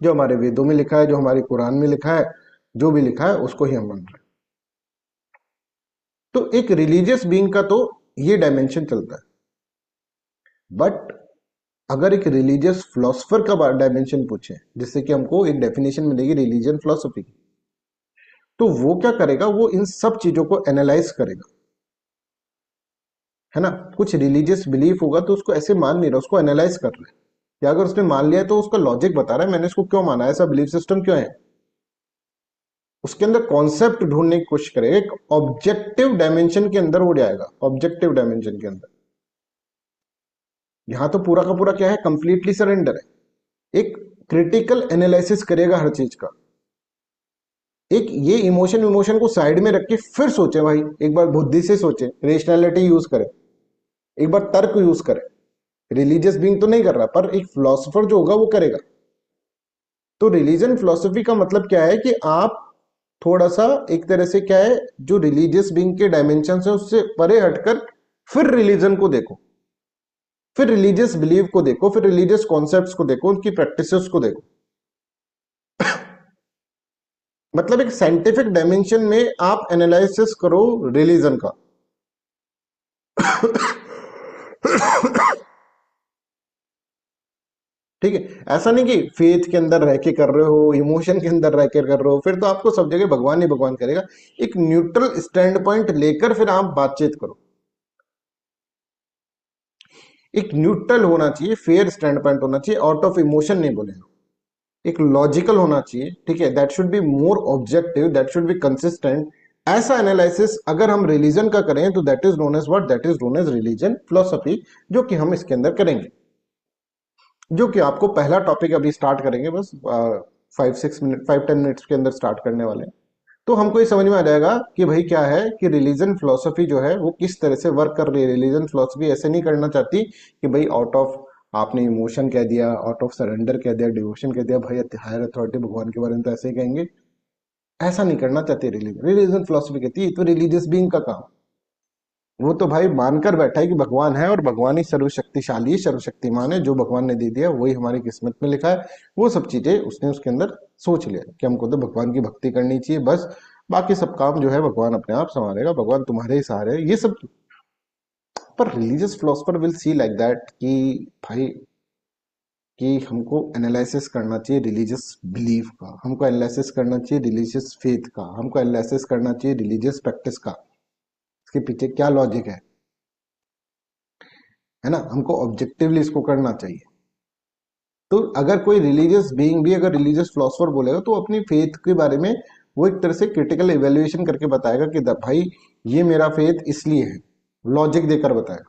जो हमारे वेदों में लिखा है, जो हमारी कुरान में लिखा है, जो भी लिखा है उसको ही हम मान रहे हैं। तो एक रिलीजियस बीइंग का तो ये डायमेंशन चलता है, बट अगर एक रिलीजियस फिलोसफर का डायमेंशन पूछे जिससे कि हमको एक डेफिनेशन मिलेगी रिलीजियन फिलोसफी की, तो वो क्या करेगा, वो इन सब चीजों को एनालाइज करेगा, है ना। कुछ रिलीजियस बिलीफ होगा तो उसको ऐसे मान नहीं रहा, उसको एनालाइज कर रहा है, या अगर उसने मान लिया है तो उसका लॉजिक बता रहा है मैंने इसको क्यों माना, ऐसा बिलीफ सिस्टम क्यों है, उसके अंदर कॉन्सेप्ट ढूंढने की कोशिश करेगा, एक ऑब्जेक्टिव डायमेंशन के अंदर वो जाएगा, ऑब्जेक्टिव डायमेंशन के अंदर। यहां तो पूरा का पूरा क्या है, कंप्लीटली सरेंडर है, एक क्रिटिकल एनालिसिस करेगा हर चीज का, एक ये इमोशन इमोशन को साइड में रख के फिर सोचे भाई, एक बार बुद्धि से सोचे, रेशनैलिटी यूज करे, एक बार तर्क यूज करे। रिलीजियस बीइंग तो नहीं कर रहा पर एक फिलोसोफर जो होगा वो करेगा। तो रिलीजन फिलोसफी का मतलब क्या है कि आप थोड़ा सा एक तरह से क्या है, जो रिलीजियस बीइंग के डायमेंशन है उससे परे हटकर फिर रिलीजन को देखो, फिर रिलीजियस बिलीव को देखो, फिर रिलीजियस कॉन्सेप्ट्स को देखो, उनकी प्रैक्टिसेस को देखो। मतलब एक साइंटिफिक डायमेंशन में आप एनालिसिस करो रिलीजन का। ठीक है, ऐसा नहीं कि फेथ के अंदर रह के कर रहे हो, इमोशन के अंदर रह के कर रहे हो, फिर तो आपको सब जगह भगवान ही भगवान करेगा। एक न्यूट्रल स्टैंड पॉइंट लेकर फिर आप बातचीत करो, एक न्यूट्रल होना चाहिए, फेयर स्टैंड पॉइंट होना चाहिए, आउट ऑफ इमोशन नहीं बोलेगा, एक लॉजिकल होना चाहिए, ठीक है, that should be more objective, that should be consistent ऐसा एनालिसिस अगर हम रिलीजन का करें तो that is known as what, that is known as religion philosophy, जो कि हम इसके अंदर करेंगे, जो कि आपको पहला टॉपिक अभी स्टार्ट करेंगे, बस 5-6 मिनट 5-10 मिनट्स के अंदर स्टार्ट करने वाले हैं। तो हमको ये समझ में आ जाएगा कि भाई क्या है कि रिलीजन फिलोसफी जो है वो किस तरह से वर्क कर रही है। रिलीजन फिलोसफी ऐसे नहीं करना चाहती कि भाई आउट ऑफ आपने इमोशन कह दिया, आउट ऑफ सरेंडर कह दिया, डिवोशन कह दिया, भाई हायर अथॉरिटी भगवान के बारे में तो ऐसे ही कहेंगे। ऐसा नहीं करना चाहती रिलीजन। रिलीजन फिलोसफी कहती है तो रिलीजियस बीइंग का काम, वो तो भाई मानकर बैठा है कि भगवान है और भगवान ही सर्वशक्तिशाली सर्वशक्तिमान है, जो भगवान ने दे दिया वही हमारी किस्मत में लिखा है। वो सब चीजें उसने उसके अंदर सोच लिया कि हमको तो भगवान की भक्ति करनी चाहिए बस, बाकी सब काम जो है भगवान अपने आप संभालेगा, भगवान तुम्हारे ही सहारे है, ये सब। पर religious philosopher will see like that कि भाई कि हमको एनालिसिस करना चाहिए रिलीजियस बिलीफ का, हमको एनालिसिस करना चाहिए रिलीजियस फेथ का, हमको एनालिसिस करना चाहिए रिलीजियस प्रैक्टिस का, इसके पीछे क्या लॉजिक है ना, हमको ऑब्जेक्टिवली इसको करना चाहिए। तो अगर कोई रिलीजियस बीइंग भी अगर रिलीजियस फिलोसफर बोलेगा तो अपनी फेथ के बारे में वो एक तरह से क्रिटिकल इवेल्युएशन करके बताएगा कि भाई ये मेरा फेथ इसलिए है, लॉजिक देकर बताएगा।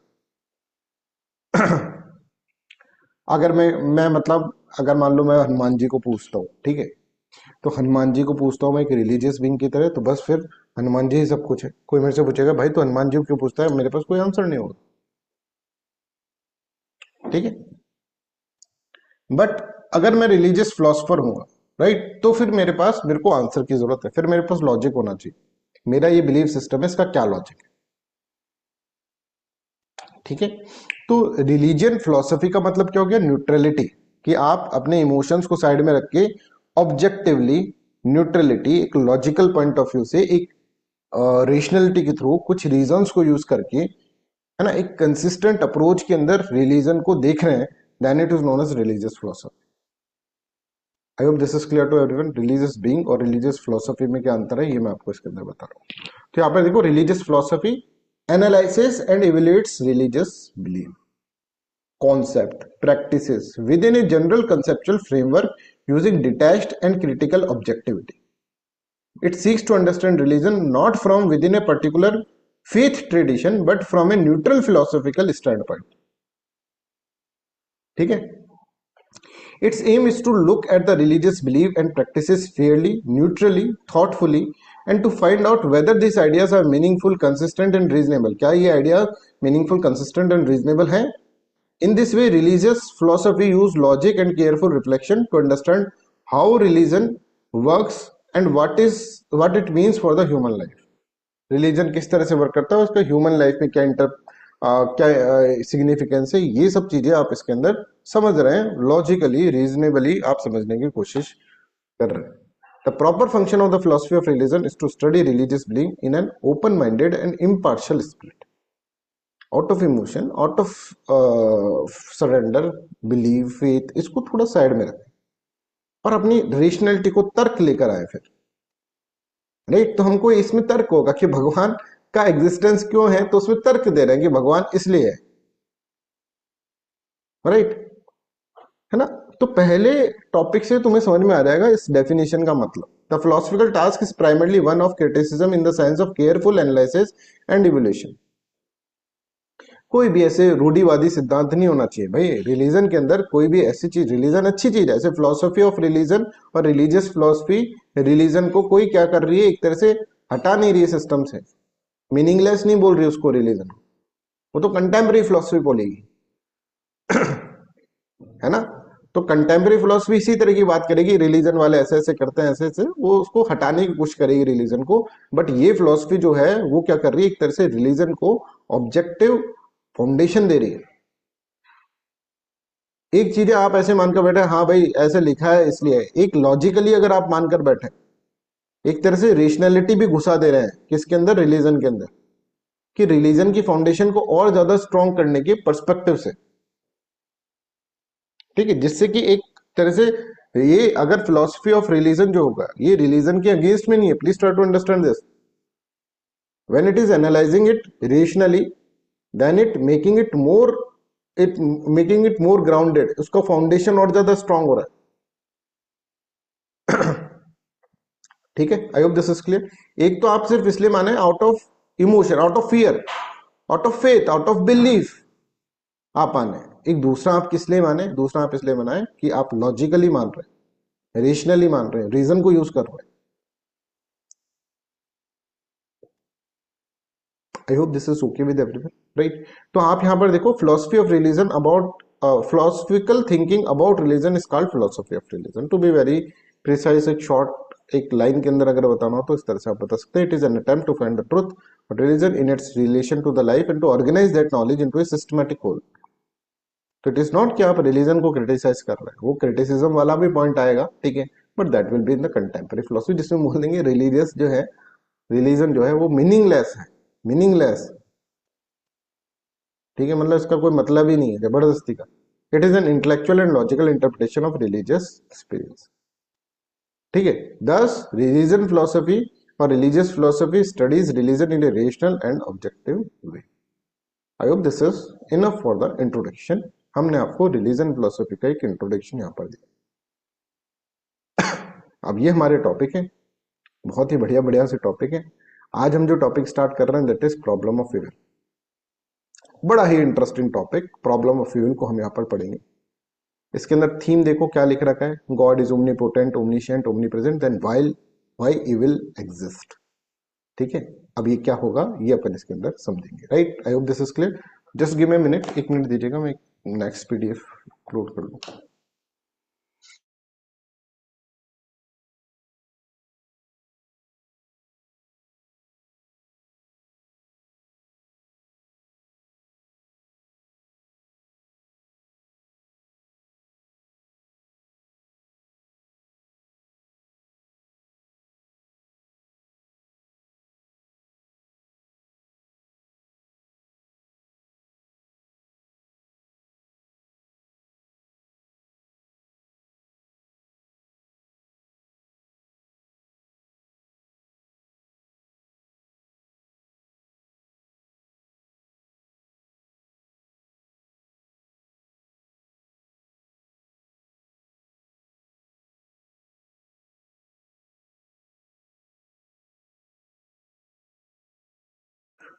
अगर मैं मतलब अगर मान लो मैं हनुमान जी को पूछता हूँ, ठीक है, तो हनुमान जी को पूछता हूँ मैं एक रिलीजियस बीइंग की तरह, तो बस फिर हनुमान जी ही सब कुछ है। कोई मेरे से पूछेगा भाई तो हनुमान जी को क्यों पूछता है, मेरे पास कोई आंसर नहीं होगा, ठीक है। बट अगर मैं रिलीजियस फिलोसफर हूँ, राइट, तो फिर मेरे को आंसर की जरूरत है, फिर मेरे पास लॉजिक होना चाहिए, मेरा ये बिलीफ सिस्टम है इसका क्या लॉजिक है, ठीक है। तो रिलीजियन फिलोसफी का मतलब क्या हो गया, न्यूट्रलिटी, कि आप अपने इमोशंस को साइड में रख के ऑब्जेक्टिवली न्यूट्रलिटी, एक लॉजिकल पॉइंट ऑफ व्यू से, एक रेशनलिटी के थ्रू कुछ रीजंस को यूज करके, है ना, एक कंसिस्टेंट अप्रोच के अंदर रिलीजन को देख रहे हैं, then it is known as religious philosophy. I hope this is clear to everyone. Religious being और रिलीजियस फिलोसफी में क्या अंतर है ये मैं आपको इसके अंदर बता रहा हूँ। तो यहाँ पर देखो, religious philosophy analysis and evaluates religious belief, concept, practices within a general conceptual framework using detached and critical objectivity. It seeks to understand religion not from within a particular faith tradition but from a neutral philosophical standpoint. ठीक है। Its aim is to look at the religious belief and practices fairly, neutrally, thoughtfully, and to find out whether these ideas are meaningful, consistent, and reasonable. क्या ये ideas meaningful, consistent, and reasonable है? In this way, religious philosophy use logic and careful reflection to understand how religion works and what it means for the human life. Religion किस तरह से वर्क करता है, उसका ह्यूमन लाइफ में क्या सिग्निफिकेंस है, ये सब चीजें आप इसके अंदर समझ रहे हैं, लॉजिकली रीजनेबली आप समझने की कोशिश कर रहे हैं। The proper function of the philosophy of religion is to study religious belief in an open-minded and impartial spirit, out of emotion, out of surrender, believe, faith, इसको थोड़ा साइड में रखें और अपनी रेशनलिटी को तर्क लेकर आए फिर, राइट। तो हमको इसमें तर्क होगा कि भगवान का एग्जिस्टेंस क्यों है, तो उसमें तर्क दे रहे हैं कि भगवान इसलिए है, राइट, है ना। तो पहले टॉपिक से तुम्हें समझ में आ जाएगा इस डेफिनेशन का मतलब। The philosophical task is primarily one of criticism in the sense of careful analysis and evolution. कोई भी ऐसे रूढ़िवादी सिद्धांत नहीं होना चाहिए भाई रिलीजन के अंदर, कोई भी ऐसी चीज, रिलीजन अच्छी चीज है, ऐसे फिलोसफी ऑफ रिलीजन और रिलीजियस फिलोसफी रिलीजन को कोई क्या कर रही है, एक तरह से हटा नहीं रही है सिस्टम से, मीनिंगलेस नहीं बोल रही उसको रिलीजन, वो तो कंटेम्प्रेरी फिलोसफी बोलेगी, है ना। तो कंटेम्प्रेरी फिलोसफी इसी तरह की बात करेगी, रिलीजन वाले ऐसे ऐसे करते हैं, ऐसे ऐसे, वो उसको हटाने की कोशिश करेगी रिलीजन को। बट ये फिलोसफी जो है वो क्या कर रही है, एक तरह से रिलीजन को ऑब्जेक्टिव फाउंडेशन दे रही है। एक चीज आप ऐसे मानकर बैठे, हाँ भाई ऐसे लिखा है इसलिए, एक लॉजिकली अगर आप मानकर बैठे, एक तरह से रेशनैलिटी भी घुसा दे रहे हैं किसके अंदर, रिलीजन के अंदर, कि रिलीजन की फाउंडेशन को और ज्यादा स्ट्रॉन्ग करने के पर्सपेक्टिव से, ठीक है, जिससे कि एक तरह से ये अगर फिलोसफी ऑफ रिलीजन जो होगा ये रिलीजन के अगेंस्ट में नहीं है, please try to understand this, when it is analysing it rationally, then it more grounded, उसका फाउंडेशन और ज्यादा स्ट्रांग हो रहा है, ठीक है, I hope this is clear. एक तो आप सिर्फ इसलिए माने out of emotion, out of fear, out of faith, out of belief आप माने। एक दूसरा आप किस लिए माने, दूसरा आप इसलिए माने कि आप लॉजिकली मान रहे हैं, रेशनली मान रहे हैं, रीजन को यूज कर रहे हैं। आई hope this is okay with everyone, right. तो आप यहां पर देखो, philosophy of religion about philosophical thinking about religion is called philosophy of religion. To be very precise, एक शॉर्ट एक लाइन के अंदर अगर बताना हो तो इस तरह से आप बता सकते हैं, it is an attempt to find the truth और religion in its relation to the life and to organise that knowledge into a systematic whole. तो इट इज नॉट कि आप रिलीजन को क्रिटिसाइज कर रहे हैं, वो क्रिटिसिज्म वाला भी पॉइंट आएगा, ठीक है, but that will be in the contemporary philosophy, जिसमें बोल देंगे रिलीजियस जो है, रिलीजन जो है वो मीनिंगलेस है, मीनिंगलेस, ठीक है, मतलब इसका कोई मतलब ही नहीं है, जबरदस्ती का। It is an intellectual and logical interpretation of religious experience, ठीक है। दस रिलीजन फिलोसफी और religious philosophy studies religion in a rational and objective way. I hope this is enough for the introduction. हमने आपको रिलीजन फिलोसफी का एक इंट्रोडक्शन यहाँ पर दिया। अब ये हमारे टॉपिक है, बहुत ही बढ़िया बढ़िया से टॉपिक है। आज हम जो टॉपिक स्टार्ट कर रहे हैं that is problem of evil. बड़ा ही interesting topic problem of evil को हम यहाँ पर पढ़ेंगे। इसके अंदर थीम देखो क्या लिख रखा है, God is omnipotent, omniscient, omnipresent, then why evil exist, ठीक है। अब ये क्या होगा ये अपन इसके अंदर समझेंगे, right. I hope this is clear. Just give me minute, एक मिनट दीजिएगा, मैं नेक्स्ट पीडीएफ अपलोड कर लूँ।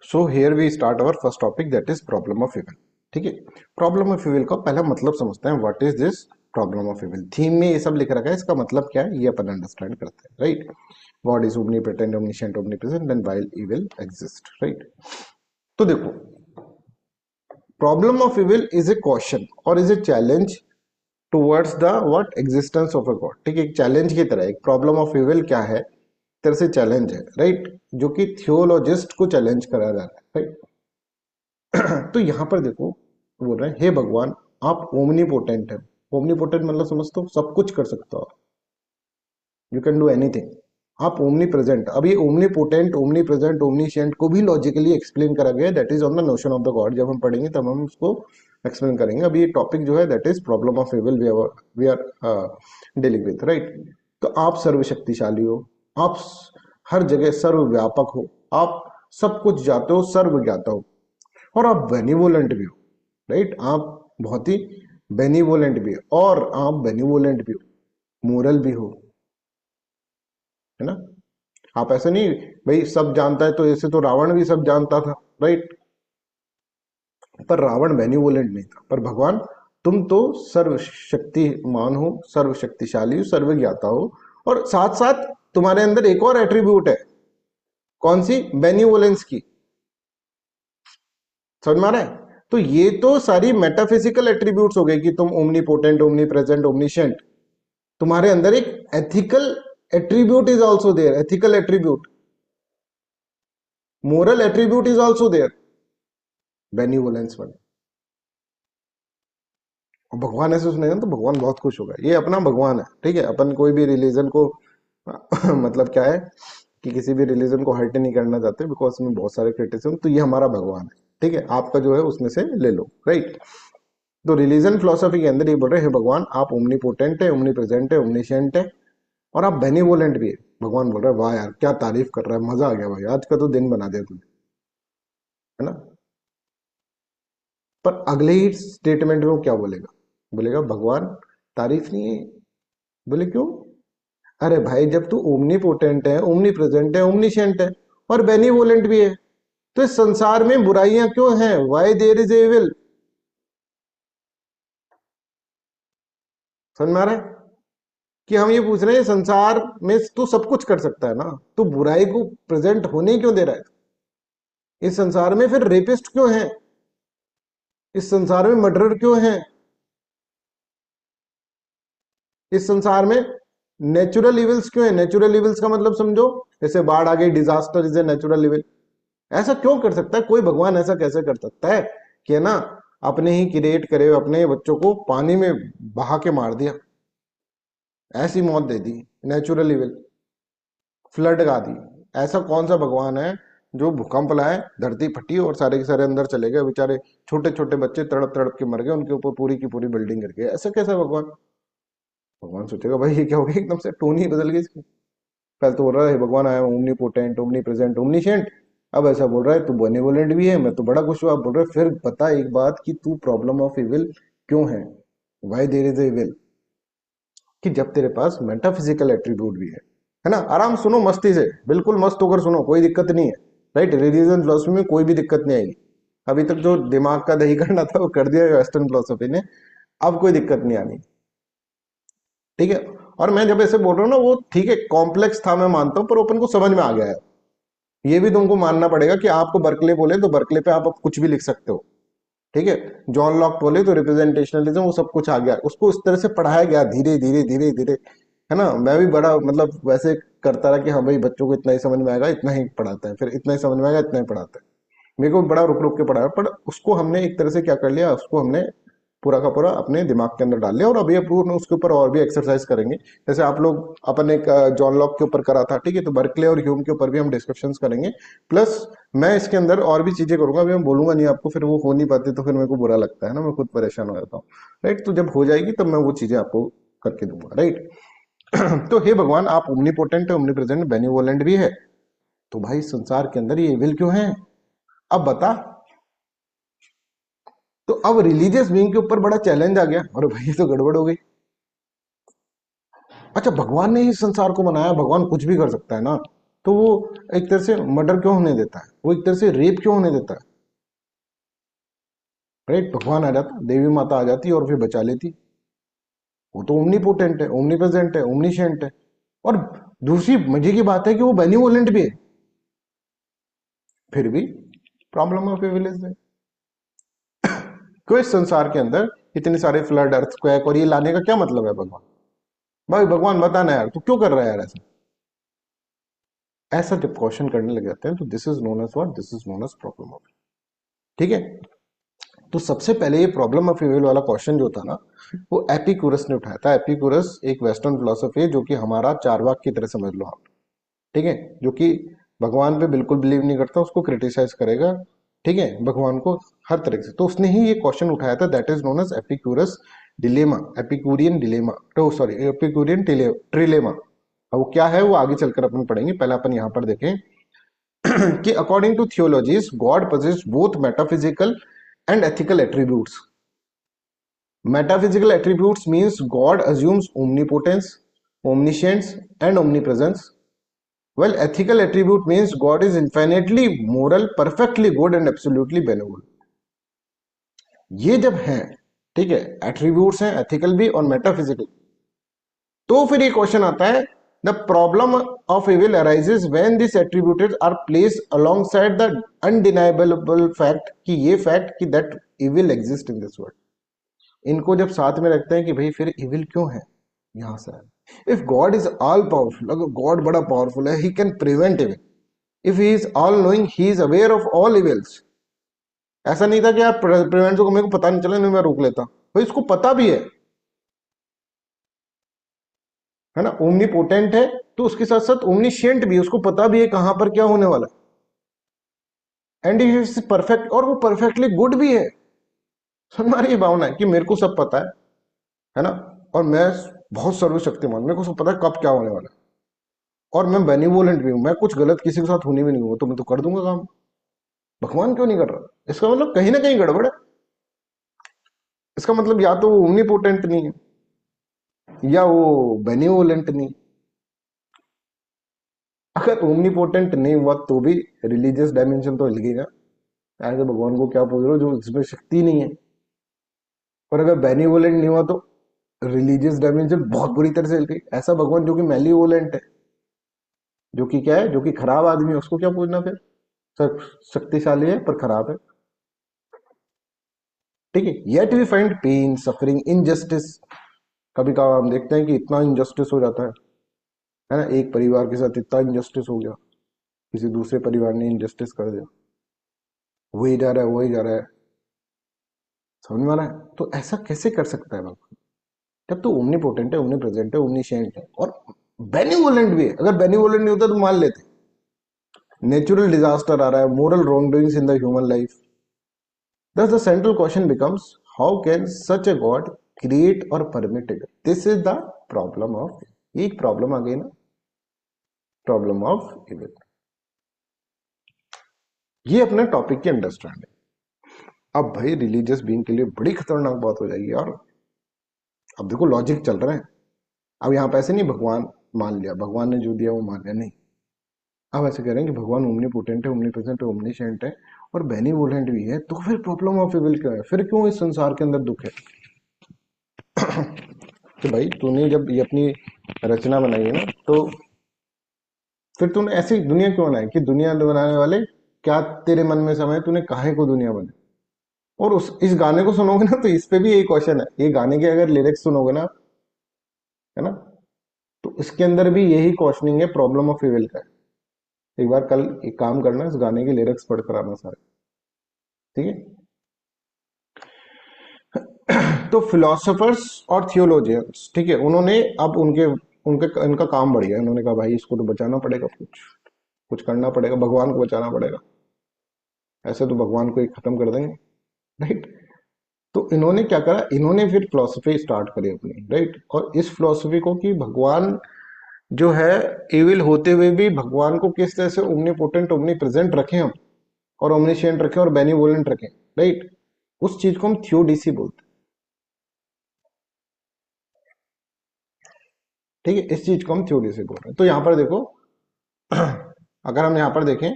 So here we start our first topic that is problem of evil, ठीक है। प्रॉब्लम ऑफ इविल का पहला मतलब समझते हैं, what is this problem of evil. Theme में ये सब लिख रखा है, इसका मतलब क्या है ये अपन अंडरस्टैंड करते हैं, right. God is omnipotent, omniscient, omnipresent, then while evil exist, right. तो देखो, problem of evil is a question और is a challenge towards the what existence of a God, ठीक है। एक चैलेंज की तरह, एक प्रॉब्लम ऑफ इविल क्या है, तरह से चैलेंज है, राइट, जो कि थियोलॉजिस्ट को चैलेंज करा जा रहा है, राइट। तो यहां पर देखो बोल रहे हैं, हे भगवान आप ओमनीपोटेंट है। ओमनीपोटेंट मतलब समझते हो, सब कुछ कर सकते हो, यू कैन डू एनीथिंग। आप ओमनी प्रेजेंट, अब ये ओमनी पोटेंट, ओमनी प्रेजेंट, ओमनीशिएंट को भी लॉजिकली एक्सप्लेन करा गया, that is on the notion of the God. जब हम पढ़ेंगे तब हम उसको एक्सप्लेन करेंगे। अब ये टॉपिक जो है that is problem of evil we are dealing with, right. तो आप सर्वशक्तिशाली हो, आप हर जगह सर्वव्यापक हो, आप सब कुछ जाते हो, सर्वज्ञाता हो, और आप बेनिवोलेंट भी हो, राइट। आप बहुत ही बेनिवोलेंट भी हो, और आप बेनिवोलेंट भी हो, मोरल भी हो, है ना। आप ऐसे नहीं भाई सब जानता है, तो ऐसे तो रावण भी सब जानता था, राइट। पर रावण बेनिवोलेंट नहीं था, पर भगवान तुम तो सर्वशक्तिमान हो, सर्वशक्तिशाली हो, सर्वज्ञाता हो, और साथ साथ तुम्हारे अंदर एक और एट्रीब्यूट है, कौन सी, बेनिवोलेंस की। समझ में आ रहा है। तो ये तो सारी मेटाफिजिकल एट्रीब्यूट्स हो गए कि तुम omnipotent, omnipresent, omniscient. तुम्हारे अंदर एक ethical attribute is also there, ethical attribute, moral attribute is also there, benevolence वाले। और भगवान ऐसे सुनेगा तो भगवान बहुत खुश होगा, ये अपना भगवान है, ठीक है। अपन कोई भी रिलीजन को मतलब क्या है कि किसी भी रिलीजन को हर्ट नहीं करना चाहते, बिकॉज में बहुत सारे क्रिटिसिज्म, तो ये हमारा भगवान है, ठीक है। आपका जो है उसमें से ले लो, राइट। तो रिलीजन फिलोसफी के अंदर ये बोल रहे हैं भगवान आप ओमनी पोटेंट है, ओमनी प्रेजेंट है, ओमनीशिएंट है, और आप बेनिवोलेंट भी है। भगवान बोल रहे हैं वाह यार क्या तारीफ कर रहा है, मजा आ गया भाई, आज का तो दिन बना दिया तुमने, है ना। पर अगले ही स्टेटमेंट में वो क्या बोलेगा, बोलेगा भगवान तारीफ नहीं है। बोले क्यों, अरे भाई जब तू ओमनी पोटेंट है, ओमनी प्रेजेंट है, ओमनीशिएंट है और बेनिवोलेंट भी है, तो इस संसार में बुराइयां क्यों हैं? Why there is evil? समझ में आ रहा है कि हम ये पूछ रहे हैं संसार में तू सब कुछ कर सकता है ना, तू बुराई को प्रेजेंट होने क्यों दे रहा है? इस संसार में फिर रेपिस्ट क्यों है? इस संसार में मर्डरर क्यों है? इस संसार में नेचुरल इविल्स क्यों है? नेचुरल इविल्स का मतलब समझो, जैसे बाढ़ आ गई, disaster is a natural evil. ऐसा क्यों कर सकता है कोई? भगवान ऐसा कैसे कर सकता है कि है ना, अपने ही क्रिएट करे हुए अपने बच्चों को पानी में बहा के मार दिया, ऐसी मौत दे दी, नेचुरल इविल, फ्लड गा दी। ऐसा कौन सा भगवान है जो भूकंप लाए, धरती फटी और सारे के सारे अंदर चले गए, बेचारे छोटे छोटे बच्चे तड़प तड़प के मर गए, उनके ऊपर पूरी की पूरी बिल्डिंग गिर गई? ऐसा कैसा भगवान? भगवान सोचेगा भाई ये क्या हो गया, एकदम से टोन ही बदल गई इसकी। पहले तो बोल रहा है भगवान आया ओमनी पोटेंट, ओमनी प्रेजेंट, ओमनीशिएंट, अब ऐसा बोल रहा है तू बेनिवोलेंट भी है, मैं तो बड़ा खुश हूँ। आप बोल रहे फिर बता एक बात कि तू प्रॉब्लम ऑफ इविल क्यों है? Why there is evil? कि जब तेरे पास मेटाफिजिकल एट्रीब्यूट भी है ना, आराम सुनो मस्ती से, बिल्कुल मस्त होकर सुनो, कोई दिक्कत नहीं है। राइट, रिलीजन फिलोसफी में कोई भी दिक्कत नहीं आएगी। अभी तक जो दिमाग का दही करना था वो कर दिया वेस्टर्न फिलोसफी ने, अब कोई दिक्कत नहीं आनी। ठीक है, और मैं जब ऐसे बोल रहा हूँ ना, वो ठीक है कॉम्प्लेक्स था मैं मानता हूँ, पर अपन को समझ में आ गया है। ये भी तुमको मानना पड़ेगा कि आपको बर्कले बोले तो बर्कले पे आप अब कुछ भी लिख सकते हो। ठीक है, जॉन लॉक बोले तो रिप्रेजेंटेशनलिज्म, वो सब कुछ आ गया, उसको इस तरह से पढ़ाया गया धीरे धीरे धीरे धीरे, है ना। मैं भी बड़ा मतलब वैसे करता रहा कि हाँ भाई बच्चों को इतना ही समझ में आएगा, इतना ही पढ़ाता है, फिर इतना ही समझ में आएगा, इतना ही पढ़ाता है। मेरे को बड़ा रुक रुक के पढ़ाया, पर उसको हमने एक तरह से क्या कर लिया, उसको हमने पूरा का पूरा अपने दिमाग के अंदर डाल लिया, और अभी अपन उसके ऊपर और भी एक्सरसाइज करेंगे। जैसे आप लोग अपन एक जॉन लॉक के ऊपर करा था, ठीक है, तो बर्कले और ह्यूम के ऊपर भी हम डिस्कशंस करेंगे। प्लस मैं इसके अंदर और भी चीजें करूंगा, अभी मैं बोलूंगा नहीं आपको, फिर वो हो नहीं पाती तो फिर मेरे को बुरा लगता है ना, मैं खुद परेशान हो जाता हूँ। राइट, तो जब हो जाएगी तब मैं वो चीजें आपको करके दूंगा। राइट तो हे भगवान, आप ओमनीपोटेंट है, ओमनी प्रेजेंट, बेनिवोलेंट भी है, तो भाई संसार के अंदर ये इविल क्यों है? अब बता। तो अब रिलीजियस बीइंग के ऊपर बड़ा चैलेंज आ गया, और भाई ये तो गड़बड़ हो गई। अच्छा, भगवान ने ही संसार को बनाया, भगवान कुछ भी कर सकता है ना, तो वो एक तरह से मर्डर क्यों होने देता है? वो एक तरह से रेप क्यों होने देता है? राइट, भगवान आ जाता, देवी माता आ जाती और फिर बचा लेती। वो तो ओमनीपोटेंट है, ओमनी प्रेजेंट है, ओमनीशिएंट है, और दूसरी मजे की बात है कि वो बेनिवोलेंट भी है, फिर भी प्रॉब्लम ऑफ विलेज है। क्यों इस संसार के अंदर इतने सारे फ्लड, अर्थक्वेक और ये लाने का क्या मतलब है भगवान? भाई भगवान बताना यार, तू क्यों कर रहा है यार ऐसा? ऐसा जब क्वेश्चन करने लग जाते हैं तो this is known as what, this is known as problem of. ठीक है, तो सबसे पहले ये प्रॉब्लम ऑफ इविल वाला क्वेश्चन जो था ना, वो एपिक्यूरस ने उठाया था। एपिक्यूरस एक वेस्टर्न फिलोसफी है, जो कि हमारा चारवाक की तरह समझ लो आप। ठीक है, जो कि भगवान पे बिल्कुल बिलीव नहीं करता, उसको क्रिटिसाइज करेगा, ठीक है, भगवान को हर तरह से। तो उसने ही ये क्वेश्चन उठाया था, that is known as Epicurus dilemma, Epicurean dilemma, तो सॉरी एपिक्यूरियन ट्रिलेमा। अब वो क्या है वो आगे चलकर अपन पढ़ेंगे, पहले अपन यहाँ पर देखें कि according to theologies God possessed both metaphysical and ethical attributes. Metaphysical attributes means God assumes omnipotence, omniscience, and omnipresence. Well, ethical attribute means God is infinitely moral, perfectly good, and absolutely benevolent. ये जब हैं, ठीक है, एट्रीब्यूट्स हैं एथिकल भी और मेटाफिजिकल, तो फिर ये क्वेश्चन आता है, the problem of evil arises when this attributed are placed alongside the undeniable fact, कि ये फैक्ट कि that evil exist in this world, इनको जब साथ में रखते हैं कि भाई फिर इविल क्यों है? यहां से if God is all powerful, अगर गॉड बड़ा पावरफुल है, he can prevent evil. If he is all knowing, he is aware of all evils. ऐसा नहीं था कि यार प्रिवेंट को मेरे को पता नहीं चला, नहीं मैं रोक लेता, भाई इसको पता भी है ना। ओमनी पोटेंट है तो उसके साथ साथ ओमनीशिएंट भी, उसको पता भी है कहां पर क्या होने वाला है, एंड इज परफेक्ट, और वो परफेक्टली गुड भी है। हमारी ये भावना है कि मेरे को सब पता है ना, और मैं बहुत सर्वशक्तिमान, मेरे को सब पता है कब क्या होने वाला है, और मैं बेनिवोलेंट भी हूं, मैं कुछ गलत किसी के साथ होने भी नहीं हुआ तो मैं तो कर दूंगा काम। भगवान क्यों नहीं कर रहा? इसका मतलब कहीं ना कहीं गड़बड़ है। इसका मतलब या तो वो ओमनीपोटेंट नहीं है, या वो बेनिवोलेंट नहीं, अगर ओमनीपोटेंट नहीं हुआ तो भी रिलीजियस डायमेंशन तो लगेगा, ऐसे भगवान को क्या पूछ रहे हो जो इसमें शक्ति नहीं है। और अगर बेनिवोलेंट नहीं हुआ तो रिलीजियस डायमेंशन बहुत बुरी तरह से हिल गई। ऐसा भगवान जो कि मेलीवोलेंट है, जो कि क्या है, जो कि खराब आदमी है, उसको क्या पूछना फिर। शक्तिशाली है पर खराब है, ठीक है। Yet we find pain suffering injustice. कभी कभार हम देखते हैं कि इतना इनजस्टिस हो जाता है ना, एक परिवार के साथ इतना इनजस्टिस हो गया, किसी दूसरे परिवार ने इनजस्टिस कर दिया, वही जा रहा है वही जा रहा है, समझ में आ रहा है। तो ऐसा कैसे कर सकता है भगवान, जब तो ओमनी पोटेंट है, ओमनी प्रेजेंट है, ओमनीशिएंट है और बेनिवोलेंट भी है। अगर बेनिवोलेंट नहीं होता तो मान लेते, नेचुरल डिजास्टर आ रहा है, moral wrong doings in the human life. Thus, the central question becomes, how can such a God create or permit it? This is the problem of, एक प्रॉब्लम आ गई ना, प्रॉब्लम ऑफ इविल। ये अपने टॉपिक की अंडरस्टैंडिंग। अब भाई रिलीजियस बीइंग के लिए बड़ी खतरनाक बात हो जाएगी यार। अब देखो लॉजिक चल रहा है, अब यहाँ पे ऐसे नहीं भगवान मान लिया, भगवान ने जो दिया वो मान लिया, नहीं। अब ऐसे कह रहे हैं कि भगवान ओमनी पोटेंट है, ओमनी प्रेजेंट है, ओमनीशिएंट है और बेनिवोलेंट भी है, तो फिर प्रॉब्लम ऑफ इविल क्या है, फिर क्यों इस संसार के अंदर दुख है। कि भाई तूने जब ये अपनी रचना बनाई है ना, तो फिर तूने ऐसी दुनिया क्यों बनाई कि दुनिया बनाने वाले क्या तेरे मन में समय, तूने काहे को दुनिया बनी। और उस इस गाने को सुनोगे ना तो इस पे भी यही क्वेश्चन है, ये गाने के अगर लिरिक्स सुनोगे ना, है ना, तो इसके अंदर भी यही क्वेश्चनिंग है प्रॉब्लम ऑफ इविल का है। एक बार कल एक काम करना, इस गाने के लिरिक्स पढ़ कर आना सारे, ठीक है। तो फिलोसोफर्स और थियोलॉजियंस, ठीक है, उन्होंने अब उनके उनके इनका काम बढ़ गया, उन्होंने कहा भाई इसको तो बचाना पड़ेगा, कुछ कुछ करना पड़ेगा, भगवान को बचाना पड़ेगा, ऐसे तो भगवान को ही खत्म कर देंगे, राइट। तो इन्होंने क्या करा, इन्होंने फिर फिलोसफी स्टार्ट करी अपनी, राइट। और इस फिलोसफी को कि भगवान जो है इविल होते हुए भी भगवान को किस तरह से ओमनीपोटेंट ओमनी प्रेजेंट रखें हम, और ओमनीशिएंट रखें और बेनिवोलेंट रखें, राइट। उस चीज को हम थियोडीसी बोलते हैं, ठीक है, इस चीज को हम थियोडीसी बोल रहे हैं। तो यहां पर देखो, अगर हम यहां पर देखें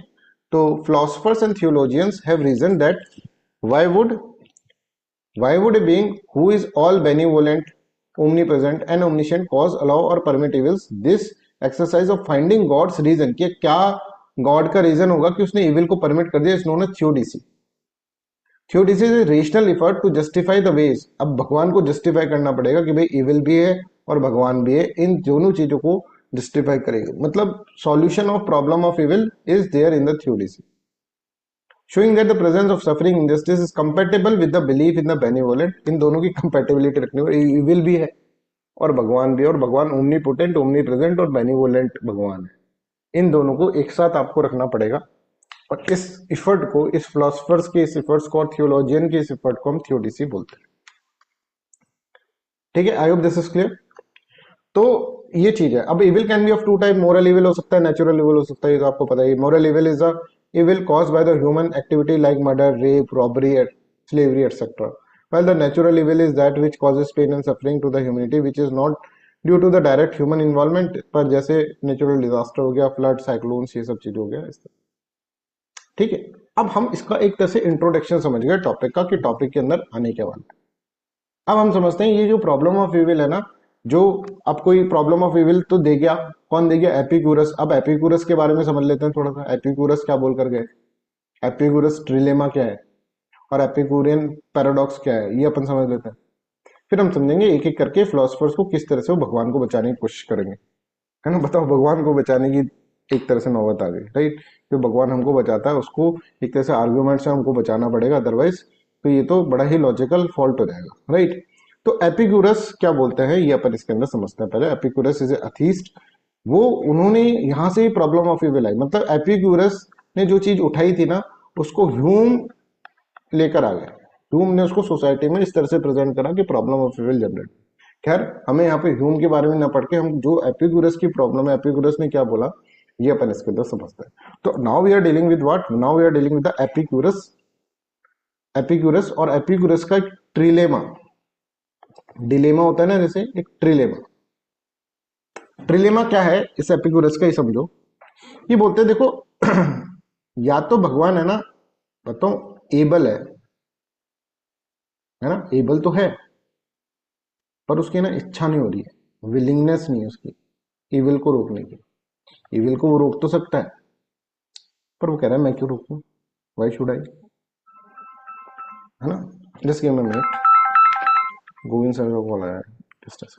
तो philosophers and theologians have reasoned that why would why would a being who is all benevolent, omnipresent and omniscient cause, allow or permit evils? This exercise of finding God's reason, कि क्या गॉड का रीजन होगा कि उसने इविल को परमिट कर दिया, is known theodicy. Theodicy is rational effort to justify the ways. अब भगवान को जस्टिफाई करना पड़ेगा कि भाई इविल भी है और भगवान भी है, इन दोनों चीजों को जस्टिफाई करेगा। मतलब solution of problem of evil is there in the theodicy, showing that the presence of suffering injustice is compatible with the belief in the benevolent। इन दोनों की कंपेटिबिलिटी रखनी है, इविल भी है और भगवान भी है, और भगवान ओमनी पोटेंट ओमनी प्रेजेंट और बेनिवोलेंट भगवान है, इन दोनों को एक साथ आपको रखना पड़ेगा। और इस इफर्ट को, इस फिलोसफर्स के इस इफर्ट्स को और थियोलॉजियन के इस इफर्ट को हम थियोडीसी बोलते हैं, ठीक है। I hope this is clear. तो ये चीज है। अब evil can be of two type, moral evil हो सकता है, नेचुरल इविल हो सकता है, ये तो आपको पता है। Moral evil is the evil caused by the human activity like murder, rape, robbery, slavery, etc. While the natural evil is that which causes pain and suffering to the humanity, which is not due to the direct human involvement। पर जैसे नेचुरल डिजास्टर हो गया, फ्लड, साइक्लोन्स, ये सब चीज हो गया इस तरह, ठीक है। अब हम इसका एक तरह से इंट्रोडक्शन समझ गए टॉपिक का, कि टॉपिक के अंदर आने के बाद अब हम समझते हैं ये जो प्रॉब्लम ऑफ इविल है ना, जो अब कोई प्रॉब्लम ऑफ इविल तो दे गया, कौन दे गया, एपिक्यूरस। अब एपिक्यूरस के बारे में समझ लेते हैं थोड़ा सा, एपिक्यूरस क्या बोल कर गए, एपिक्यूरस ट्रिलेमा क्या है और एपिक्यूरियन पैराडॉक्स क्या है, ये अपन समझ लेते हैं। फिर हम समझेंगे एक एक करके फिलोसफर्स को किस तरह से वो भगवान को बचाने की कोशिश करेंगे, है ना। बताओ, भगवान को बचाने की एक तरह से नौबत आ गई, राइट। जो भगवान हमको बचाता है उसको एक तरह से आर्ग्यूमेंट से हमको बचाना पड़ेगा, अदरवाइज तो ये तो बड़ा ही लॉजिकल फॉल्ट हो जाएगा, राइट। तो एपिक्यूरस क्या बोलते हैं ये अपन इसके अंदर समझते हैं पहले। Epicurus is a atheist. वो उन्होंने यहां से ही प्रॉब्लम ऑफ इविल आई, मतलब एपिक्यूरस ने जो चीज उठाई थी ना, उसको ह्यूम लेकर आ गए। ह्यूम ने उसको सोसाइटी में इस तरह से प्रेजेंट करा कि प्रॉब्लम ऑफ इविल जनरेट। खैर हमें यहाँ पे ह्यूम के बारे में ना पढ़ के हम जो एपिक्यूरस की प्रॉब्लम है, एपिक्यूरस ने क्या बोला, ये अपन इसके अंदर समझते हैं। तो now we are dealing with what, now we are dealing with the Epicurus. Epicurus और एपिक्यूरस का एक ट्रिलेमा, डिलेमा होता है ना, जैसे एक ट्रिलेमा। ट्रिलेमा क्या है, इस एपिक्यूरस का ही समझो। ये बोलते हैं देखो या तो भगवान है ना, बताओ, एबल है ना, एबल तो है, पर उसकी ना इच्छा नहीं हो रही है, विलिंगनेस नहीं है उसकी इविल को रोकने की। इविल को वो रोक तो सकता है, पर वो कह रहा है मैं क्यों रोकूं, वाई शुड आई, है ना। Just give me minute, Govind sir का कॉल आया है, डिस्कस।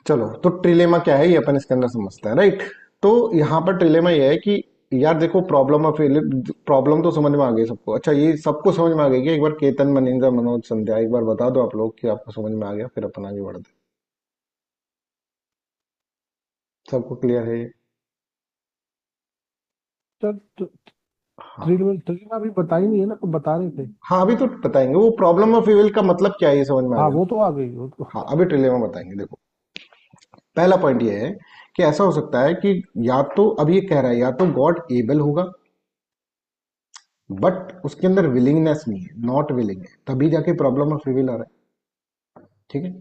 चलो, तो ट्रिलेमा क्या है ये अपन इसके अंदर समझते हैं, राइट। तो यहाँ पर ट्रिलेमा ये है कि यार देखो, प्रॉब्लम ऑफ प्रॉब्लम तो समझ में आ गई सबको। अच्छा, ये सबको समझ में आ गई कि एक बार केतन मनिंदर मनोज संध्या एक बार बता दो आप लोग कि आपको समझ में आ गया, फिर अपन आगे बढ़ते हैं। सबको क्लियर है ये? सर हाँ। ट्रिल अभी बता ही नहीं है ना, तो बता रहे थे। हाँ, अभी तो बताएंगे वो प्रॉब्लम ऑफ इविल का मतलब क्या है, ये समझ में आ हाँ गया वो ना। तो आ गई, वो तो। हाँ, अभी ट्रिलेमा बताएंगे। देखो, पहला पॉइंट ये है कि ऐसा हो सकता है कि या तो अब ये कह रहा है या तो गॉड एबल होगा, बट उसके अंदर विलिंगनेस नहीं है, नॉट विलिंग है, तभी जाके प्रॉब्लम ऑफ इविल आ रहा है। ठीक है।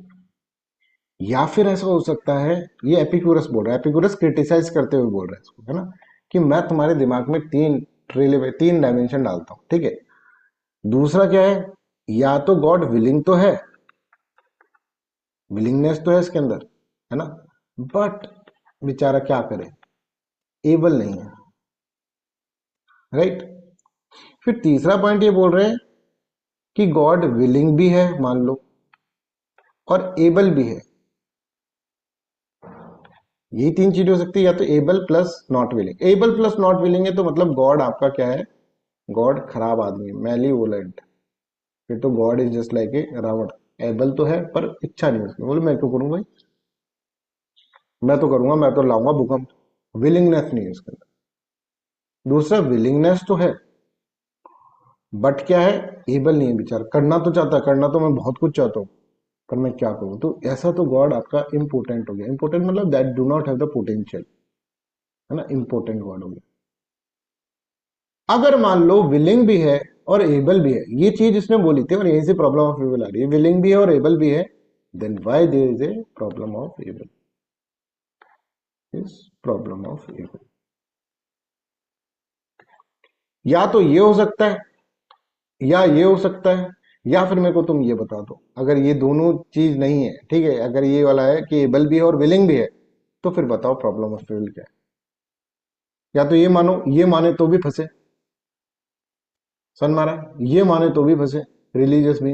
या फिर ऐसा हो सकता है, ये एपिक्यूरस बोल रहा है, एपिक्यूरस क्रिटिसाइज करते हुए बोल रहा है इसको, है ना, कि मैं तुम्हारे दिमाग में तीन डायमेंशन डालता हूं, ठीक है। दूसरा क्या है, या तो गॉड विलिंग तो है, विलिंगनेस तो है इसके अंदर, है ना, बट बेचारा क्या करे, एबल नहीं है, राइट। फिर तीसरा पॉइंट ये बोल रहे हैं कि गॉड विलिंग भी है मान लो, और एबल भी है। यही तीन चीजें हो सकती है, या तो able plus not willing. Able plus not willing है तो मतलब गॉड आपका क्या है, गॉड खराब आदमी, मैलीवोलेंट। फिर तो God is just like a Ravana. Able तो है पर इच्छा नहीं उसमें, बोले मैं क्यों करूं भाई, मैं तो करूंगा, मैं तो लाऊंगा भूकंप। विलिंगनेस नहीं है उसके अंदर। दूसरा, विलिंगनेस तो है, बट क्या है, एबल नहीं है बेचारा, करना तो चाहता है, करना तो मैं बहुत कुछ चाहता हूँ, पर मैं क्या करूं। तो ऐसा तो गॉड आपका इम्पोर्टेंट हो गया। इम्पोर्टेंट मतलब that do not have the potential, है ना, इम्पोर्टेंट गॉड हो गया। अगर मान लो विलिंग भी है और एबल भी है, ये चीज इसने बोली थी और यहीं से प्रॉब्लम ऑफ एबल आ रही है, विलिंग भी है और एबल भी है, then why there is a problem of able, is problem of able. या तो ये हो सकता है, या ये हो सकता है, या फिर मेरे को तुम ये बता दो, अगर ये दोनों चीज नहीं है, ठीक है, अगर ये वाला है कि एबल भी है और विलिंग भी है, तो फिर बताओ प्रॉब्लम ऑफ एबल क्या है। या तो ये मानो, ये माने तो भी फंसे, सन मारा, ये माने तो भी फंसे, रिलीजियस भी।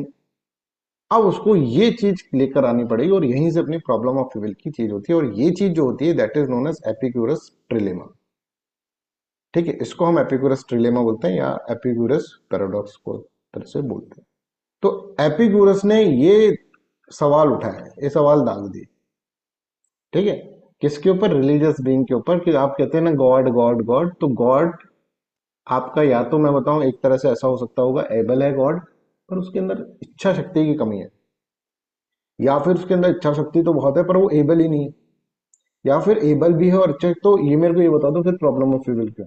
अब उसको ये चीज लेकर आनी पड़ेगी और यहीं से अपनी प्रॉब्लम ऑफ विल की चीज होती है, और ये चीज जो होती है that is known as Epicurus trilemma. ठीक है, इसको हम एपिक्यूरस ट्रिलेमा बोलते हैं या एपिक्यूरस पैराडॉक्स को तरह से बोलते हैं। तो एपिक्यूरस ने ये सवाल उठाया, ये सवाल दाग दिए, ठीक है, किसके ऊपर? रिलीजियस बीइंग के ऊपर, कि आप कहते हैं ना गॉड गॉड गॉड, तो गॉड आपका या तो मैं बताऊं एक तरह से ऐसा हो सकता होगा, एबल है गॉड, पर उसके अंदर इच्छा शक्ति की कमी है, या फिर उसके अंदर इच्छा शक्ति तो बहुत है पर वो एबल ही नहीं है, या फिर एबल भी है और अच्छा, तो ये मेरे को ये बता दो फिर प्रॉब्लम ऑफ विल क्यों?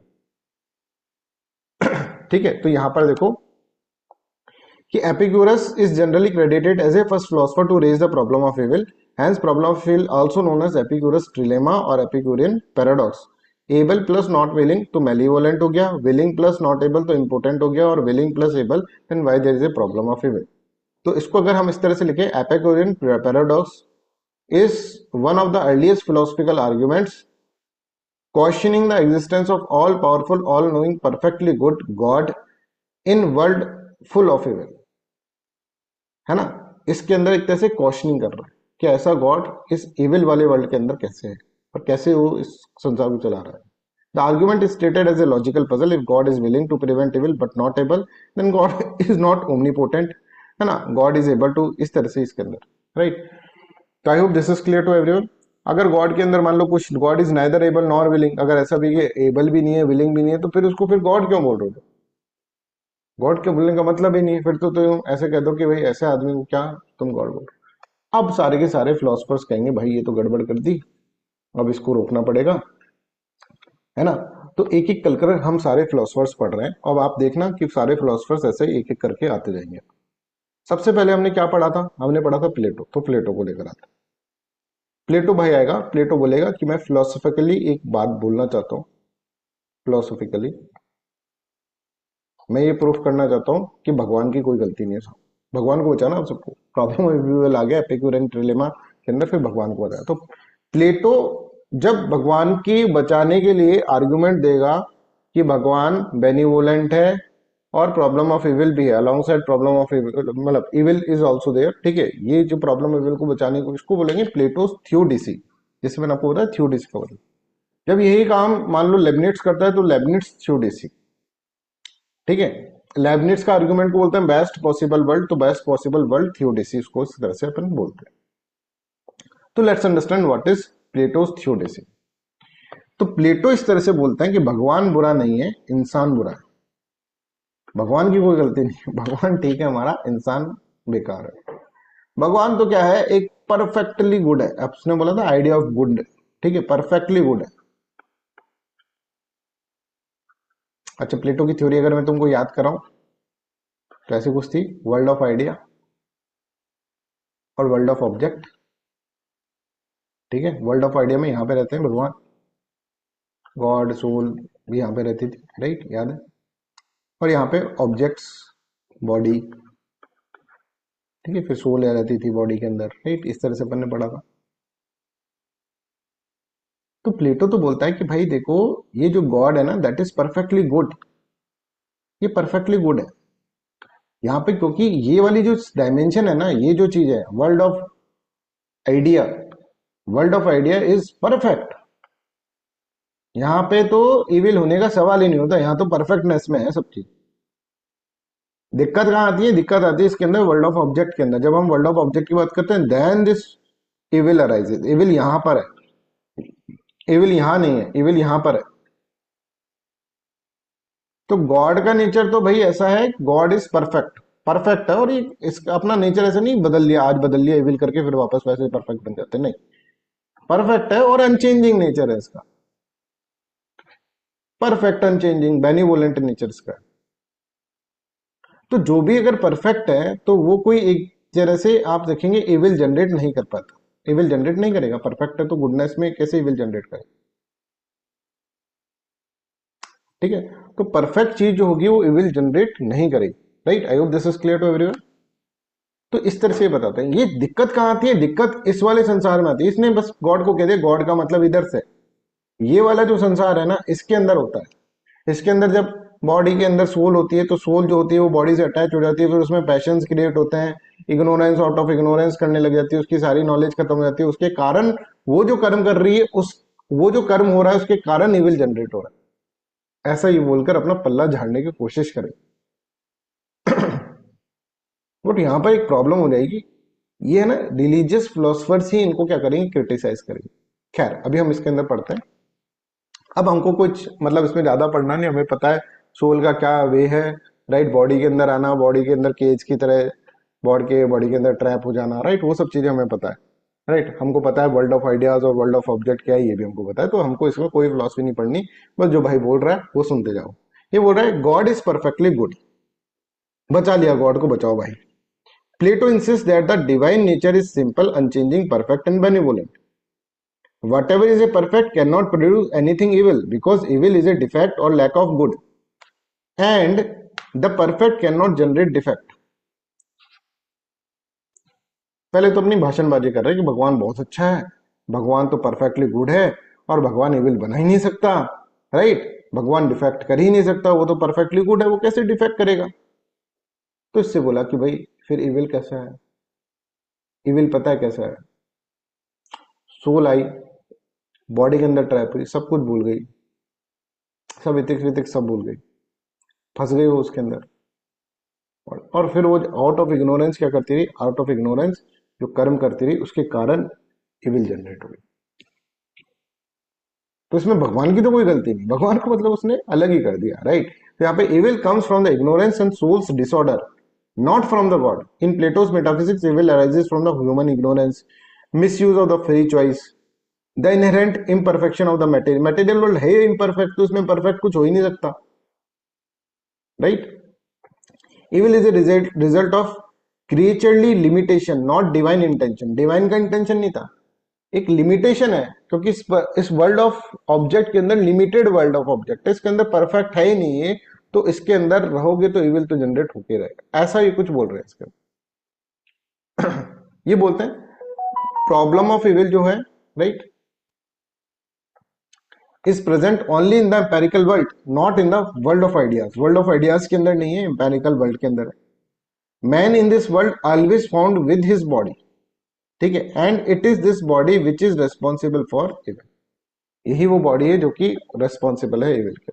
ठीक है, तो यहां पर देखो कि Epicurus is generally credited as a first philosopher to raise the problem of evil. Hence, problem of evil, also known as Epicurus trilemma or Epicurean paradox. Able plus not willing तो malevolent हो गया, willing plus not able तो impotent हो गया, और willing plus able, then why there is a problem of evil? तो इसको अगर हम इस तरह से लिखें, Epicurean paradox is one of the earliest philosophical arguments questioning the existence of all powerful, all knowing, perfectly good God in world full of evil. है ना? इसके अंदर एक तरह से क्वेश्चनिंग कर रहा है कि ऐसा गॉड इस इविल वाले वर्ल्ड के अंदर कैसे है और कैसे वो इस संसार को चला रहा है. The argument is stated as a logical puzzle. If God is willing to prevent evil but not able, then God is not omnipotent, है ना? गॉड इज एबल टू, इस तरह से इसके अंदर, राइट? तो I hope this is clear to everyone. अगर गॉड के अंदर मान लो कुछ, God is neither able nor willing, अगर ऐसा भी एबल भी नहीं है विलिंग भी नहीं है, तो फिर उसको फिर गॉड क्यों बोल रहे हो? गॉड के बोलने का मतलब ही नहीं है, फिर तो तुम ऐसे कह दो कि भाई ऐसे आदमी को क्या तुम गॉड बोल रहे हो. अब सारे के सारे फिलोसफर्स कहेंगे भाई ये तो गड़बड़ कर दी, अब इसको रोकना पड़ेगा, है ना? तो एक एक कर हम सारे फिलोसफर्स पढ़ रहे हैं. अब आप देखना कि सारे फिलोसफर्स ऐसे एक एक करके आते जाएंगे. सबसे पहले हमने क्या पढ़ा था? हमने पढ़ा था प्लेटो. तो प्लेटो को लेकर आते. प्लेटो भाई आएगा, प्लेटो बोलेगा कि मैं फिलोसफिकली एक बात बोलना चाहता हूँ. फिलोसफिकली मैं ये प्रूफ करना चाहता हूँ कि भगवान की कोई गलती नहीं है. भगवान को बचाना, आप सबको प्रॉब्लम आ गया एपिक्यूरियन ट्रिलेमा के अंदर, फिर भगवान को बताया. तो प्लेटो जब भगवान की बचाने के लिए आर्गुमेंट देगा कि भगवान बेनिवोलेंट है और प्रॉब्लम ऑफ इविल भी है, along side problem of evil, मतलब इविल इज ऑल्सो देयर, ठीक है, ये जो प्रॉब्लम इविल को बचाने को, इसको बोलेंगे प्लेटोस थियोडिसी, जिसमें मैंने आपको बताया थियोडिसी का मतलब. जब यही काम मान लो लेबनिट्स करता है तो लेबनिट्स थियोडिसी, ठीक है. लेबनिट्स का आर्गुमेंट को बोलते हैं बेस्ट पॉसिबल वर्ल्ड, तो बेस्ट पॉसिबल वर्ल्ड थियोडिसी, इसको इस तरह से अपन बोलते हैं. तो let's understand what is plateaus theodicy. तो प्लेटो इस तरह से बोलते हैं कि भगवान बुरा नहीं है, इंसान बुरा है. भगवान की कोई गलती नहीं है, भगवान ठीक है हमारा, इंसान बेकार है. भगवान तो क्या है, एक परफेक्टली गुड है. आपने बोला था आइडिया ऑफ गुड, ठीक है, परफेक्टली गुड है. अच्छा, प्लेटो की थ्योरी अगर मैं तुमको याद कराऊं तो ऐसी कुछ थी, वर्ल्ड ऑफ आइडिया और वर्ल्ड ऑफ ऑब्जेक्ट, ठीक है. वर्ल्ड ऑफ आइडिया में यहाँ पे रहते हैं भगवान, गॉड सोल भी यहाँ पे रहती थी, राइट, याद है. और यहाँ पे ऑब्जेक्ट्स, बॉडी, ठीक है, फिर सोल रहती थी बॉडी के अंदर, राइट. इस तरह से अपन ने पढ़ा था. तो प्लेटो तो बोलता है कि भाई देखो, ये जो गॉड है ना, दैट इज परफेक्टली गुड, ये परफेक्टली गुड है यहाँ पे, क्योंकि ये वाली जो डायमेंशन है ना, ये जो चीज है world of idea, world of idea is perfect. यहाँ पे तो इविल होने का सवाल ही नहीं होता, यहाँ तो परफेक्टनेस में है सब चीज. दिक्कत कहाँ आती है? दिक्कत आती है इसके अंदर वर्ल्ड ऑफ ऑब्जेक्ट के अंदर. जब हम वर्ल्ड ऑफ ऑब्जेक्ट की बात करते हैं, then this evil arises. Evil यहाँ पर है, इविल यहाँ नहीं है, इविल यहाँ पर है. तो गॉड का नेचर तो भाई ऐसा है, गॉड इज परफेक्ट, परफेक्ट है, और ये इसका अपना नेचर ऐसा नहीं बदल लिया, आज बदल लिया इविल करके फिर वापस वैसे परफेक्ट बन जाते, नहीं. परफेक्ट है और अनचेंजिंग नेचर है इसका, परफेक्ट अनचेंजिंग बेनिवोलेंट नेचर इसका. तो जो भी अगर परफेक्ट है तो वो कोई एक तरह से आप देखेंगे इविल जनरेट नहीं कर पाता, इविल जनरेट नहीं करेगा. परफेक्ट है तो गुडनेस में कैसे इविल जनरेट करेगा, ठीक है. तो परफेक्ट चीज जो होगी वो इविल जनरेट नहीं करेगी, right. I hope this is clear to everyone. तो इस तरह से बताते हैं. ये दिक्कत कहाँ आती है? दिक्कत इस वाले संसार में आती है. इसने बस गॉड को कह दिया, गॉड का मतलब इधर से, ये वाला जो संसार है ना, इसके अंदर होता है. इसके अंदर जब बॉडी के अंदर सोल होती है, तो सोल जो होती है वो बॉडी से अटैच हो जाती है, फिर उसमें पैशंस क्रिएट होते हैं, इग्नोरेंस आउट ऑफ इग्नोरेंस करने लग जाती है, उसकी सारी नॉलेज खत्म हो जाती है, उसके कारण वो जो कर्म कर रही है, उस वो जो कर्म हो रहा है उसके कारण इविल जनरेट हो रहा है. ऐसा ही बोलकर अपना पल्ला झाड़ने की कोशिश करें. बट यहाँ पर एक प्रॉब्लम हो जाएगी, ये है ना, रिलीजियस फिलोसफर्स ही इनको क्या करेंगे, क्रिटिसाइज करेंगे। खैर अभी हम इसके अंदर पढ़ते हैं। अब हमको कुछ मतलब इसमें ज्यादा पढ़ना नहीं, हमें पता है सोल का क्या वे है, राइट। बॉडी के अंदर आना, बॉडी के अंदर केज की तरह बॉडी के अंदर ट्रैप हो जाना, राइट, वो सब चीजें हमें पता है, राइट। हमको पता है वर्ल्ड ऑफ आइडियाज और वर्ल्ड ऑफ ऑब्जेक्ट क्या है, ये भी हमको पता है, तो हमको इसमें कोई फिलॉसफी नहीं पढ़नी, बस जो भाई बोल रहा है वो सुनते जाओ। ये बोल रहा है गॉड इज परफेक्टली गुड, बचा लिया, गॉड को बचाओ भाई। Plato insist that the divine nature is simple, unchanging, perfect and benevolent. Whatever is a perfect cannot produce anything evil, because evil is a defect or lack of good, and the perfect cannot generate defect. पहले तो अपनी भाषणबाजी कर रहे हैं कि भगवान बहुत अच्छा है, भगवान तो परफेक्टली गुड है, और भगवान इविल बना ही नहीं सकता, राइट। भगवान डिफेक्ट कर ही नहीं सकता, वो तो परफेक्टली गुड है, वो कैसे डिफेक्ट करेगा। तो इससे बोला कि भाई फिर इविल कैसा है, इविल पता है कैसा है, सोल आई, बॉडी के अंदर ट्रैप हुई, सब कुछ भूल गई, सब इतिक्स वितिक्स सब भूल गई, फंस गई वो उसके अंदर, और फिर वो आउट ऑफ इग्नोरेंस क्या करती रही, आउट ऑफ इग्नोरेंस जो कर्म करती रही, उसके कारण इविल जनरेट हुई। तो इसमें भगवान की तो कोई गलती नहीं, भगवान को मतलब उसने अलग ही कर दिया, राइट। तो यहाँ पे evil comes from the ignorance and soul's disorder, not from the God. In Plato's metaphysics evil arises from the human ignorance, misuse of the free choice, the inherent imperfection of the material. Material world है इम्परफेक्ट, तो उसमें परफेक्ट कुछ हो ही नहीं सकता, right. Evil is a result of creaturely limitation, not divine intention. Divine का इंटेंशन नहीं था, एक लिमिटेशन है, क्योंकि इस वर्ल्ड ऑफ ऑब्जेक्ट के अंदर लिमिटेड वर्ल्ड ऑफ ऑब्जेक्ट है, इसके अंदर परफेक्ट है ही नहीं है, तो इसके अंदर रहोगे तो इविल तो जनरेट होके रहेगा, ऐसा ये कुछ बोल रहे हैं इसके। ये बोलते हैं प्रॉब्लम ऑफ इविल जो है, right, is present only in the empirical world, not in the world of ideas. World of ideas के अंदर नहीं है, एम्पेरिकल वर्ल्ड के अंदर है। Man in this world always found with his body, ठीक है, and it is this body which is responsible for evil. यही वो बॉडी है जो कि रेस्पॉन्सिबल है इविल के।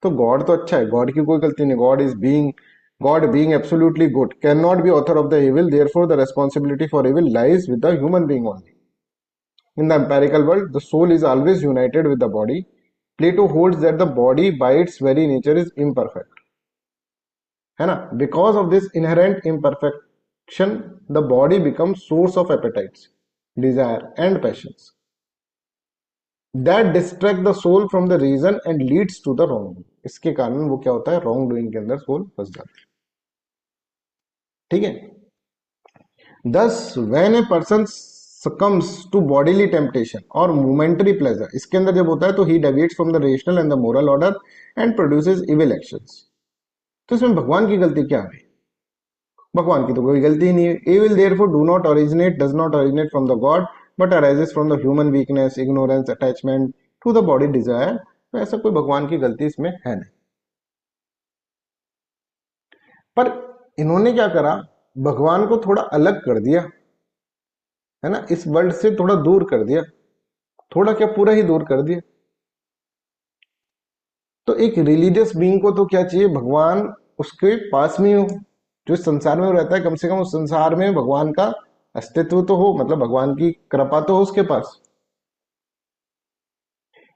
तो गॉड तो अच्छा है, गॉड की कोई गलती नहीं, God being absolutely good can not be author of the evil, therefore the responsibility for evil lies with the human being only. In the empirical world, the soul is always united with the body. Plato holds that the body by its very nature is imperfect, है ना। Because of this inherent imperfection, the body becomes source of appetites, desire and passions that distract the soul from the reason and leads to the wrongdoing. इसके कारण वो क्या होता है, wrong doing के अंदर सोल फंस जाता है, ठीक है। Thus, when a person succumbs to bodily temptation or momentary pleasure, इसके अंदर जब होता है तो he deviates from the rational and the moral order and produces evil actions. तो इसमें भगवान की गलती क्या है, भगवान की तो कोई गलती ही नहीं है। Evil therefore does not originate from the God but arises from the human weakness, ignorance, attachment to the body desire. तो ऐसा कोई भगवान की गलती इसमें है नहीं। पर इन्होंने क्या करा, भगवान को थोड़ा अलग कर दिया, है ना, इस वर्ल्ड से थोड़ा दूर कर दिया, थोड़ा क्या पूरा ही दूर कर दिया। तो एक रिलीजियस बीइंग को तो क्या चाहिए, भगवान उसके पास में हो, जो इस संसार में रहता है, कम से कम उस संसार में भगवान का अस्तित्व तो हो, मतलब भगवान की कृपा तो हो उसके पास।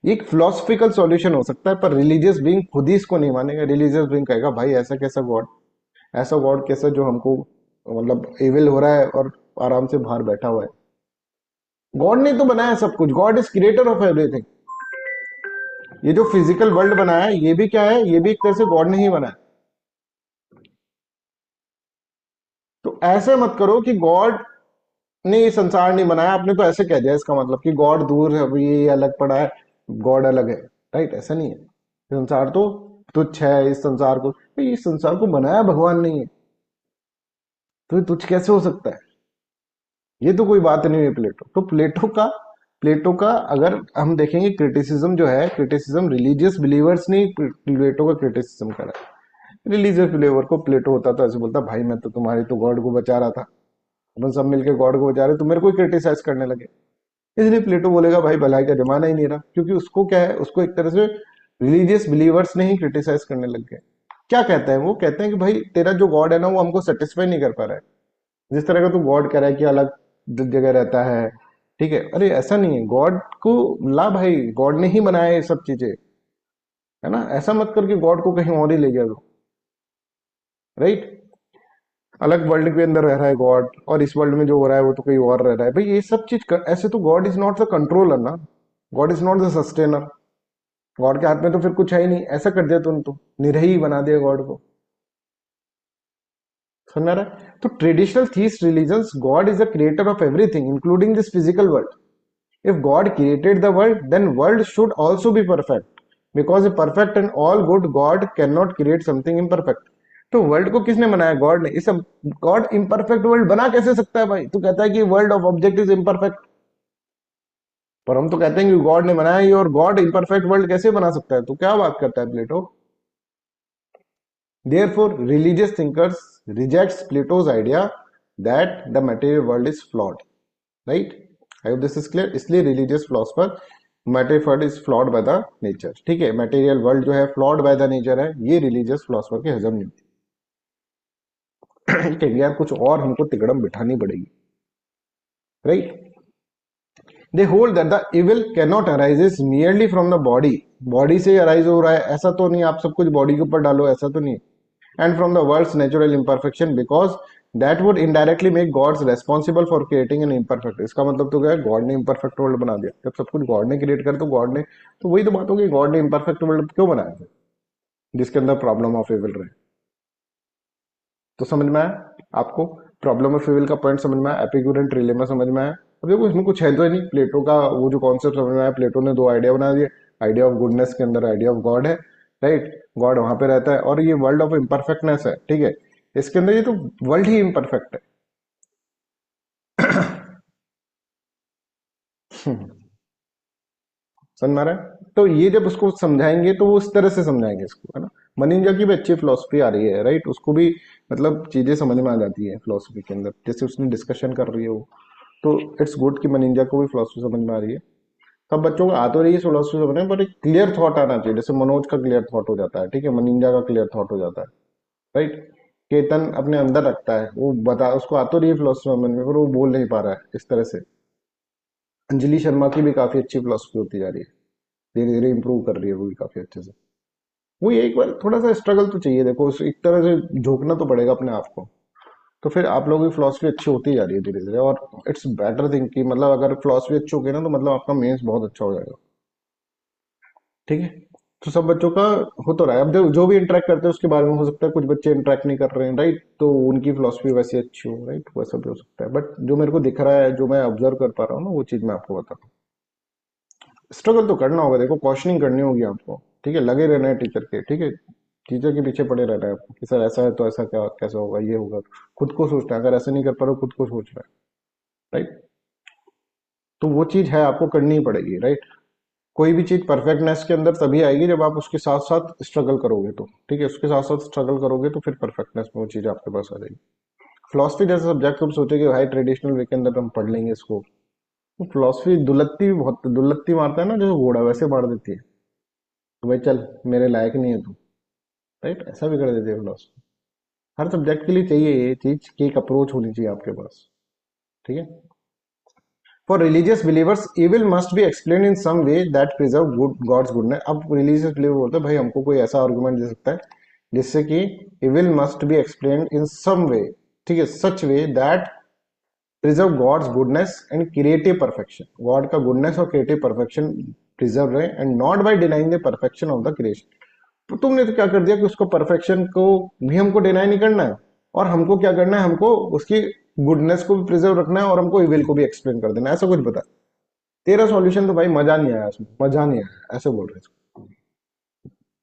एक फिलोसफिकल सॉल्यूशन हो सकता है, पर रिलीजियस बीइंग खुद ही इसको नहीं मानेगा। रिलीजियस बीइंग कहेगा भाई ऐसा कैसा गॉड, ऐसा गॉड कैसा जो हमको मतलब इविल हो रहा है और आराम से बाहर बैठा हुआ है। गॉड ने तो बनाया सब कुछ, God is creator of everything. ये जो फिजिकल वर्ल्ड बनाया है ये भी क्या है, ये भी एक तरह से गॉड ने ही बनाया। तो ऐसे मत करो कि गॉड ने ये संसार नहीं बनाया, आपने तो ऐसे कह दिया इसका मतलब कि गॉड दूर है, अभी ये अलग पड़ा है, गॉड अलग है, राइट। ऐसा नहीं है, संसार तो तुच्छ है, इस संसार को, इस संसार को बनाया भगवान नहीं है, तो ये तुच्छ कैसे हो सकता है, ये तो कोई बात नहीं है प्लेटो। तो प्लेटो का अगर हम देखेंगे क्रिटिसिज्म जो है, क्रिटिसिज्म रिलीजियस बिलीवर्स ने प्लेटो का क्रिटिसिज्म करा। रिलीजियस बिलीवर को प्लेटो होता तो ऐसे बोलता भाई मैं तो तुम्हारी तो गॉड को बचा रहा था, अपन सब मिलके गॉड को बचा रहे, तो मेरे को क्रिटिसाइज करने लगे। इसलिए प्लेटो बोलेगा भाई भलाई का जमाना ही नहीं रहा, क्योंकि उसको क्या है, उसको एक तरह से रिलीजियस बिलीवर्स ने ही क्रिटिसाइज करने लग गए। क्या कहते हैं? वो कहते हैं कि भाई तेरा जो गॉड है ना वो हमको सेटिस्फाई नहीं कर पा रहा है। जिस तरह का तू गॉड कह रहा है कि अलग जगह रहता है, ठीक है, अरे ऐसा नहीं है। गॉड को ला भाई, गॉड ने ही बनाया ये सब चीजें, है ना? ऐसा मत करके गॉड को कहीं और ही ले गया तो, राइट? अलग वर्ल्ड के अंदर रह रहा है गॉड, और इस वर्ल्ड में जो हो रहा है वो तो कहीं और रह रहा है। भाई ये सब चीज ऐसे तो God is not the controller ना, God is not the sustainer. God के हाथ में तो फिर कुछ है ही नहीं। ऐसा कर दिया तुम तो निरही बना दिया गॉड को। समझ में आ रहा है? तो traditional theist religions, God is the creator of everything including this physical world. If God created the world, then world should also be perfect. Because a perfect and all good God cannot create something imperfect. तो वर्ल्ड को किसने बनाया? गॉड ने। इस गॉड इम्परफेक्ट वर्ल्ड बना कैसे सकता है भाई? तू कहता है कि world of object is imperfect, पर हम तो कहते हैं कि गॉड ने बनाया ही, और गॉड इम्परफेक्ट वर्ल्ड कैसे बना सकता है? तू क्या बात करता है प्लेटो? Therefore, religious thinkers rejects Plato's idea that the material world is flawed. Right? I hope this is clear. इसलिए religious philosopher material world is flawed by the nature. ठीक है, material world जो है flawed by the nature है, ये religious philosopher के हजम नहीं होती। ठीक है यार, कुछ और हमको तिकड़म बिठानी पड़ेगी, right? They hold that the evil cannot arises merely from the body. Body से अराइज हो रहा है ऐसा तो नहीं, आप सब कुछ बॉडी के ऊपर डालो ऐसा तो नहीं। And from the world's natural imperfection, because that would indirectly make God's responsible for creating an imperfect. इसका मतलब तो क्या है? गॉड ने इम्परफेक्ट वर्ल्ड बना दिया। जब सब कुछ गॉड ने क्रिएट कर, तो गॉड ने, तो वही तो बात होगी, गॉड ने इम्परफेक्ट वर्ल्ड क्यों बनाया था जिसके अंदर प्रॉब्लम ऑफ एविल रहे? तो समझ में आया आपको? प्रॉब्लम ऑफ इविल का पॉइंट समझ में आया? एपिक्यूरियन ट्रिलेमा समझ में आया? अब देखो इसमें कुछ है तो नहीं, प्लेटो का वो जो कॉन्सेप्ट समझ में आया, प्लेटो ने दो आइडिया बना दिए। आइडिया ऑफ गुडनेस के अंदर आइडिया ऑफ गॉड है, राइट? गॉड वहां पे रहता है, और ये वर्ल्ड ऑफ इम्परफेक्टनेस है, ठीक है, इसके अंदर ये तो वर्ल्ड ही इम्परफेक्ट है। समझ में आ रहा है? तो ये जब उसको समझाएंगे तो वो उस तरह से समझाएंगे इसको, है ना? मनिंजा की भी अच्छी फिलोसफी आ रही है, राइट? उसको भी मतलब चीजें समझ में आ जाती है फिलोसफी के अंदर, जैसे उसने डिस्कशन कर रही है वो। तो इट्स गुड कि मनिंजा को भी फिलोसफी समझ में आ रही है। सब बच्चों को आ तो रही है फिलोसफी समझ, पर एक क्लियर थॉट आना चाहिए। जैसे मनोज का क्लियर थॉट हो जाता है, ठीक है, मनिंजा का क्लियर थॉट हो जाता है, राइट? केतन अपने अंदर रखता है, वो बता, उसको आ तो रही है फिलोसफी समझ में, पर वो बोल नहीं पा रहा है इस तरह से। अंजलि शर्मा की भी काफी अच्छी फिलोसफी होती जा रही है, धीरे धीरे इंप्रूव कर रही है वो भी काफी अच्छे से। वो ये एक बार थोड़ा सा स्ट्रगल तो चाहिए, देखो एक तरह से झोंकना तो पड़ेगा अपने आप को। तो फिर आप लोगों की फिलोसफी अच्छी होती जा रही है धीरे धीरे, और इट्स बेटर थिंग कि मतलब अगर फिलोसफी अच्छी होगी ना तो मतलब आपका मेंस बहुत अच्छा हो जाएगा, ठीक है? तो सब बच्चों का हो तो रहा है। अब जो भी इंटरेक्ट करते हैं उसके बारे में, हो सकता है कुछ बच्चे इंटरेक्ट नहीं कर रहे हैं, राइट? तो उनकी फिलोसफी वैसी अच्छी हो, राइट? वैसा भी हो सकता है, बट जो मेरे को दिख रहा है, जो मैं ऑब्जर्व कर पा रहा हूँ ना, वो चीज मैं आपको बताता हूँ। स्ट्रगल तो करना होगा, देखो क्वेश्चनिंग करनी होगी आपको, ठीक है? लगे रहना है टीचर के, ठीक है? टीचर के पीछे पड़े रहना है आपको कि सर ऐसा है तो ऐसा क्या कैसा होगा, ये होगा। खुद को सोचना है, अगर ऐसे नहीं कर पा रहे हो खुद को सोच रहा है, राइट? तो वो चीज है, आपको करनी ही पड़ेगी, राइट? कोई भी चीज परफेक्टनेस के अंदर तभी आएगी जब आप उसके साथ साथ स्ट्रगल करोगे, तो ठीक है, उसके साथ साथ स्ट्रगल करोगे तो फिर परफेक्टनेस में वो चीज आपके पास आ जाएगी। फिलोसफी जैसा सब्जेक्ट तुम सोचोगे भाई ट्रेडिशनल वे के अंदर हम पढ़ लेंगे इसको, तो फिलोसफी दुलत्ती भी बहुत दुलत्ती मारता है ना, जो घोड़ा वैसे मार देती है। तो भाई चल, मेरे लायक नहीं है तू, राइट? ऐसा भी कर देती है फिलोसफी। हर सब्जेक्ट के लिए चाहिए ये चीज की एक अप्रोच होनी चाहिए आपके पास, ठीक है? For religious believers evil must be explain in some way that preserve good God's goodness. अब रिलीजियस बिलीवर बोलते हैं भाई हमको कोई ऐसा आर्गुमेंट दे सकता है जिससे कि evil must be explain in some way, ठीक है, such way that preserve God's goodness and creative perfection. God का गुडनेस और क्रिएटिव परफेक्शन प्रिजर्व रहे, and not by denying the perfection of the creation. तो तुमने तो क्या कर दिया कि उसको परफेक्शन को भी हमको डिनाई नहीं करना है, और हमको क्या करना है, हमको उसकी गुडनेस को भी प्रिजर्व रखना है, और हमको इविल को भी एक्सप्लेन कर देना है, ऐसा कुछ बता। तेरा सॉल्यूशन तो भाई मजा नहीं आया इसमें, मजा नहीं आया, ऐसे बोल रहे हैं।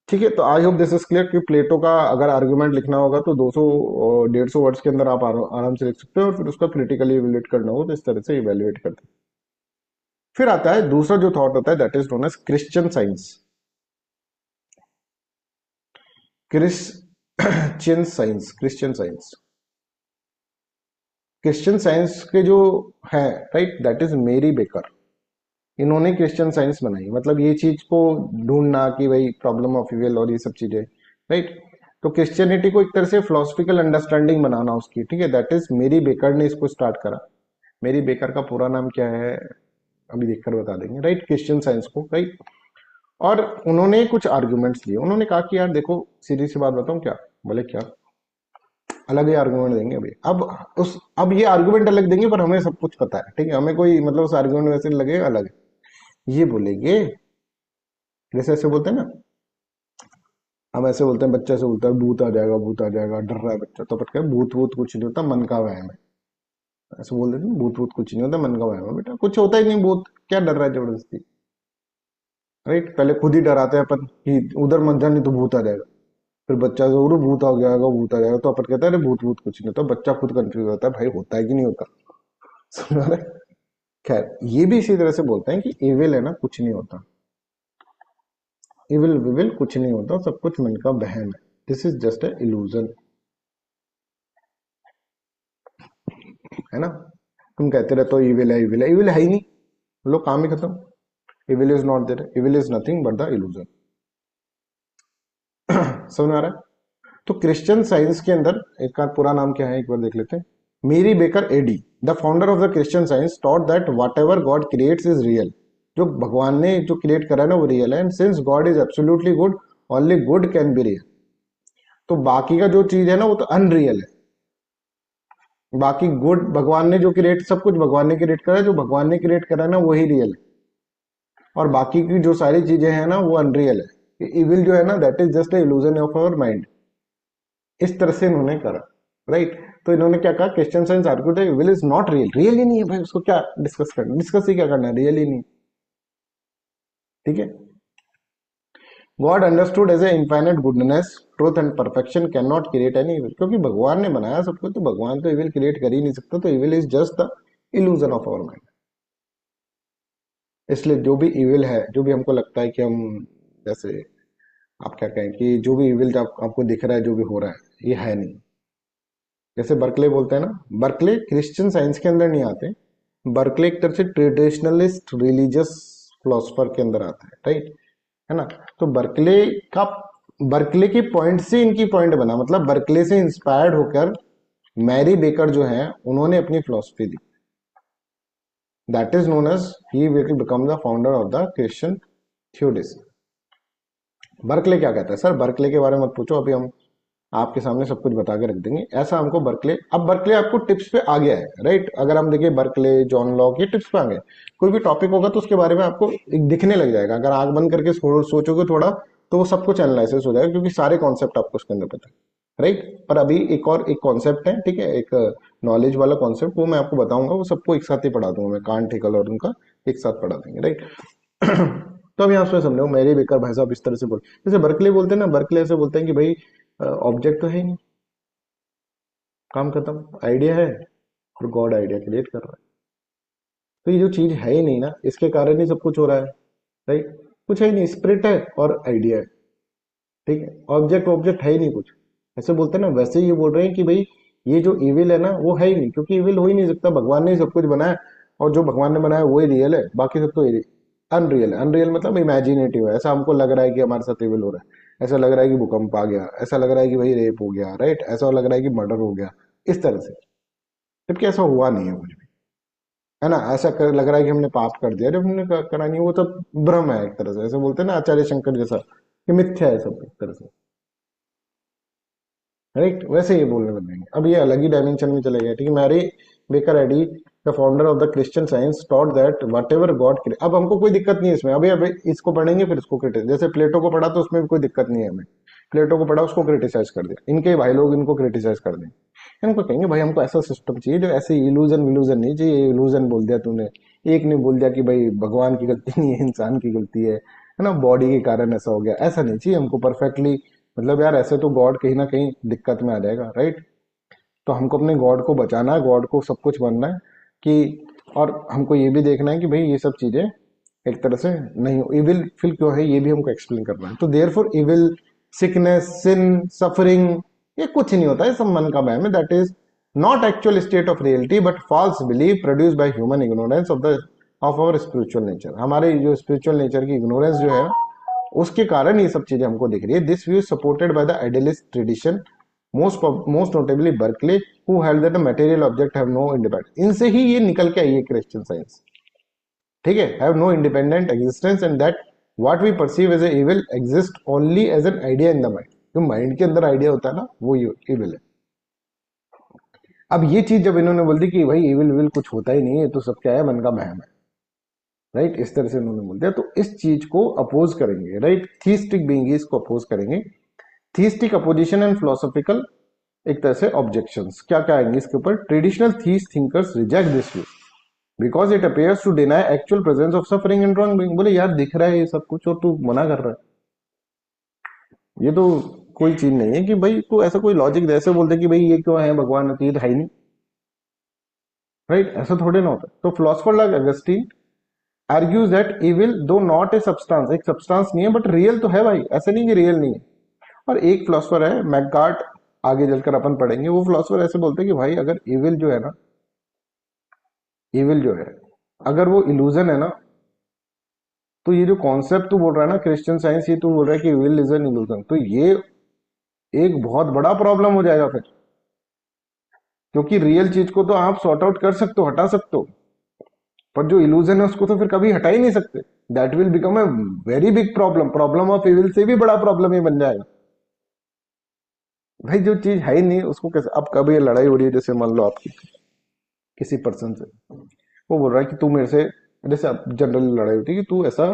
ठीक है, तो I hope this is clear कि प्लेटो का अगर आर्गुमेंट लिखना होगा तो 200 150 वर्ड्स के अंदर आप आराम से लिख सकते हो, और फिर उसका क्रिटिकली इवेल्युएट करना हो तो इस तरह से इवेल्युएट करते हैं। फिर आता है दूसरा जो थॉट होता है, that is known as Christian Science. Christian Science, Christian Science, Christian Science के जो है, right, that is Mary Baker. इन्होंने क्रिश्चियन साइंस बनाई, मतलब ये चीज को ढूंढना कि भाई प्रॉब्लम ऑफ इविल और ये सब चीजें, राइट? तो क्रिश्चियनिटी को एक तरह से फिलोसफिकल अंडरस्टैंडिंग बनाना उसकी, ठीक है, दैट इज मेरी बेकर ने इसको स्टार्ट करा। मेरी बेकर का पूरा नाम क्या है अभी देखकर बता देंगे, राइट, क्रिश्चियन साइंस को, राइट। और उन्होंने कुछ आर्ग्यूमेंट्स लिए, उन्होंने कहा कि यार देखो, सीधी सी बात बताऊं क्या, बोले क्या, अलग ही आर्गुमेंट देंगे अभी, अब ये आर्गुमेंट अलग देंगे पर हमें सब कुछ पता है, ठीक है, हमें कोई मतलब उस आर्गुमेंट वैसे लगेगा अलग है। ये बोलेंगे, जैसे ऐसे बोलते हैं ना, हम ऐसे बोलते हैं, बच्चा से बोलता है भूत आ जाएगा, भूत आ जाएगा, डर रहा है बच्चा, तो पटका भूत भूत कुछ नहीं होता, मन का वहम है। ऐसे बोल देते हैं भूत भूत कुछ नहीं होता, मन का वहम है, बेटा कुछ होता ही नहीं, भूत क्या डर रहा है जबरदस्ती, राइट। पहले खुद ही डराते हैं अपन कि उधर मत जा नहीं तो भूत आ जाएगा, फिर बच्चा से बोलो भूत आ जाएगा, भूत आ जाएगा, तो अपन कहता है अरे भूत भूत कुछ नहीं होता, बच्चा खुद कंफ्यूज होता है, भाई होता है कि नहीं होता। समझ रहे? खैर, ये भी इसी तरह से बोलते हैं कि इविल है ना, कुछ नहीं होता, इविल विविल कुछ नहीं होता, सब कुछ मन का वहम है, this is just a illusion, है ना। तुम कहते रहते हो इविल है, इविल है, इविल है ही नहीं, लो काम ही खत्म, evil is not there, evil is nothing but the illusion. समझ में आ रहा है? तो क्रिश्चियन साइंस के अंदर एक का पूरा नाम क्या है एक बार देख लेते हैं। Mary Baker Eddy, the founder of the Christian Science, taught that whatever God creates is real, जो भगवान ने जो क्रिएट करा है ना वो रियल है, and since God is absolutely good, only good can be real. तो बाकी का जो चीज है ना वो तो अनरियल है, बाकी गुड भगवान ने जो क्रिएट, सब कुछ भगवान ने क्रिएट करा है, जो भगवान ने क्रिएट करा है ना वही रियल है, और बाकी की जो सारी चीजें हैं ना वो अनरियल है। इविल जो है ना that is just a illusion of our mind, इस तरह से इन्होंने करा, राइट। तो इन्होंने क्या कहा, क्रिश्चियन साइंस आर्ग्यूड है evil is not real, real ही नहीं है भाई, उसको क्या डिस्कस करना, डिस्कस ही क्या करना है, रियल ही नहीं, ठीक है। God understood as a infinite goodness, truth and perfection can not create any evil, क्योंकि भगवान ने बनाया सबको, तो भगवान तो इविल क्रिएट कर ही नहीं सकता, तो evil is just the illusion of our mind. इसलिए जो भी इविल है, जो भी हमको लगता है कि हम, जैसे आप क्या कहें कि जो भी इविल आपको दिख रहा है, जो भी हो रहा है, ये है नहीं। जैसे बर्कले बोलते हैं ना, बर्कले क्रिश्चियन साइंस के अंदर नहीं आते, बर्कले एक तरह से ट्रेडिशनलिस्ट रिलीजियस फिलोसफर के अंदर आता है, राइट, है ना। तो बर्कले का, बर्कले के पॉइंट से इनकी पॉइंट बना, मतलब बर्कले से इंस्पायर्ड होकर मैरी बेकर जो है उन्होंने अपनी फिलोसफी दी, that is known as he will become the founder of the Christian theodicism. Berkeley क्या कहता है, सर बर्कले के बारे में मत पूछो, अभी हम आपके सामने सब कुछ बता के रख देंगे, ऐसा हमको बर्कले, अब बर्कले आपको टिप्स पे आ गया है, राइट। अगर हम देखिए बर्कले, जॉन लॉक, ये टिप्स पे आ गए, कोई भी टॉपिक होगा तो उसके बारे में आपको एक दिखने लग जाएगा, अगर आंख बंद करके सोचोगे थोड़ा तो वो सब कुछ एनालिसिस हो जाएगा, क्योंकि सारे कॉन्सेप्ट आपको उसके अंदर पता है, राइट। पर अभी एक और एक कॉन्सेप्ट है, ठीक है, एक नॉलेज वाला कॉन्सेप्ट, वो मैं आपको बताऊंगा, वो सबको एक साथ ही पढ़ा दूंगा मैं, कांट हेगल और उनका एक साथ पढ़ा देंगे, राइट। तो अभी आप उसमें समझो, मेरी बेकर भाई साहब इस तरह से बोल, जैसे बर्कले बोलते हैं ना, बर्कले ऐसे बोलते हैं कि भाई ऑब्जेक्ट तो है ही नहीं, काम खत्म, आइडिया है और गॉड आइडिया क्रिएट कर रहा है, तो ये जो चीज है ही नहीं ना, इसके कारण ही सब कुछ हो रहा है, राइट। कुछ है ही नहीं, स्पिरिट है और आइडिया है, ठीक है, ऑब्जेक्ट ऑब्जेक्ट है ही नहीं कुछ, ऐसे बोलते हैं ना, वैसे ही ये बोल रहे हैं कि भाई ये जो इविल है ना वो है ही नहीं, क्योंकि इविल हो ही नहीं सकता, भगवान ने ही सब कुछ बनाया, और जो भगवान ने बनाया वही रियल है, बाकी सब तो अनरियल है। अनरियल मतलब इमेजिनेटिव है, ऐसा हमको लग रहा है कि हमारे साथ इविल हो रहा है, ऐसा लग रहा है कि भूकंप आ गया, ऐसा लग रहा है कि भाई रेप हो गया, राइट, ऐसा लग रहा है कि मर्डर हो गया, इस तरह से, जबकि ऐसा हुआ नहीं है कुछ भी, है ना। ऐसा लग रहा है कि हमने पाप कर दिया, जब हमने करा नहीं, वो तो भ्रम है एक तरह से, ऐसे बोलते हैं ना आचार्य शंकर जैसा, कि मिथ्या है सब एक तरह से, राइट, वैसे ये बोलने लग जाएंगे, अब ये अलग ही डायमेंशन में चले गए, ठीक है। Mary Baker Eddy, the founder of the Christian Science, taught that whatever God, अब हमको कोई दिक्कत नहीं है इसमें, अभी इसको पढ़ेंगे फिर इसको क्रिटिसाइज, जैसे प्लेटो को पढ़ा तो उसमें भी कोई दिक्कत नहीं है हमें, प्लेटो को पढ़ा उसको क्रिटिसाइज कर दिया, इनके भाई लोग इनको क्रिटिसाइज कर दें, इनको कहेंगे भाई हमको ऐसा सिस्टम चाहिए जो ऐसे इल्यूजन विल्यूजन नहीं चाहिए, इल्यूजन बोल दिया तूने, एक ने बोल दिया कि भाई भगवान की गलती नहीं है, इंसान की गलती है ना, बॉडी के कारण ऐसा हो गया, ऐसा नहीं चाहिए हमको परफेक्टली, मतलब यार ऐसे तो गॉड कहीं ना कहीं दिक्कत में आ जाएगा, राइट। तो हमको अपने गॉड को बचाना है, गॉड को सब कुछ बनना है कि, और हमको ये भी देखना है कि भाई ये सब चीजें एक तरह से नहीं हो, इविल फिल क्यों है ये भी हमको एक्सप्लेन करना है, तो therefore evil, sickness, sin, suffering, ये कुछ नहीं होता है, सब मन का वहम है, that is not actual state of reality but false believe produce by human ignorance of the of our spiritual nature, हमारे जो स्पिरिचुअल नेचर की इग्नोरेंस जो है उसके कारण ये सब चीजें हमको दिख रही है. This view supported by the idealist tradition, most notably Berkeley, who held that the material object have no independent. इनसे ही ये निकल के आई है क्रिश्चियन साइंस. ठीक है, have no independent existence and that what we perceive as a evil exist only as an idea in the mind. जो माइंड के अंदर आइडिया होता है ना, वो इविल है. अब ये चीज जब इन्होंने बोल दी कि भाई इविल विल कुछ होता ही नहीं है, तो सब क्या है, मन का बहम है, राइट, इस तरह से उन्होंने बोल दिया, तो इस चीज को अपोज करेंगे, राइट, थीस्टिक बीइंग इसको अपोज करेंगे. थीस्टिक अपोजिशन एंड फिलोसॉफिकल एक तरह से ऑब्जेक्शंस क्या क्या आएंगे इसके ऊपर. Traditional theist thinkers reject this view because it appears to deny actual presence of suffering and wrong being. बोले यार दिख रहा है ये सब कुछ और तू मना कर रहा है, ये तो कोई चीज नहीं है कि भाई तू ऐसा कोई लॉजिक ऐसे बोलते कि भाई ये क्यों है भगवान, तो ये तो है ही नहीं, राइट, ऐसा थोड़े ना होता. तो philosopher like Augustine argues that evil दो नॉट ए सब्सटेंस, एक सब्सटेंस नहीं है बट रियल तो है भाई, ऐसा नहीं कि रियल नहीं है. और एक फिलोसफर है मैकगार्ट, आगे चलकर अपन पढ़ेंगे, वो फिलोसफर ऐसे बोलते हैं कि भाई अगर इविल जो है ना, इविल जो है अगर वो इल्यूजन है ना, तो ये जो कॉन्सेप्ट तू बोल रहा है ना क्रिश्चियन साइंस, ये तू बोल रहा है कि इविल इज एन इल्यूजन, तो ये एक बहुत बड़ा प्रॉब्लम हो जाएगा फिर. क्योंकि रियल चीज को तो आप सॉर्ट आउट कर सकते हो, हटा सकते हो, पर जो इल्यूजन है उसको तो फिर कभी हटा ही नहीं सकते. That will become a very big problem. Problem of evil से भी बड़ा प्रॉब्लम ये बन जाएगा. भाई जो चीज है ही नहीं उसको कैसे. अब कभी ये लड़ाई हो रही है, जैसे मान लो आपकी किसी पर्सन से, वो बोल रहा है कि तू मेरे से, जैसे अब जनरल लड़ाई होती है कि तू ऐसा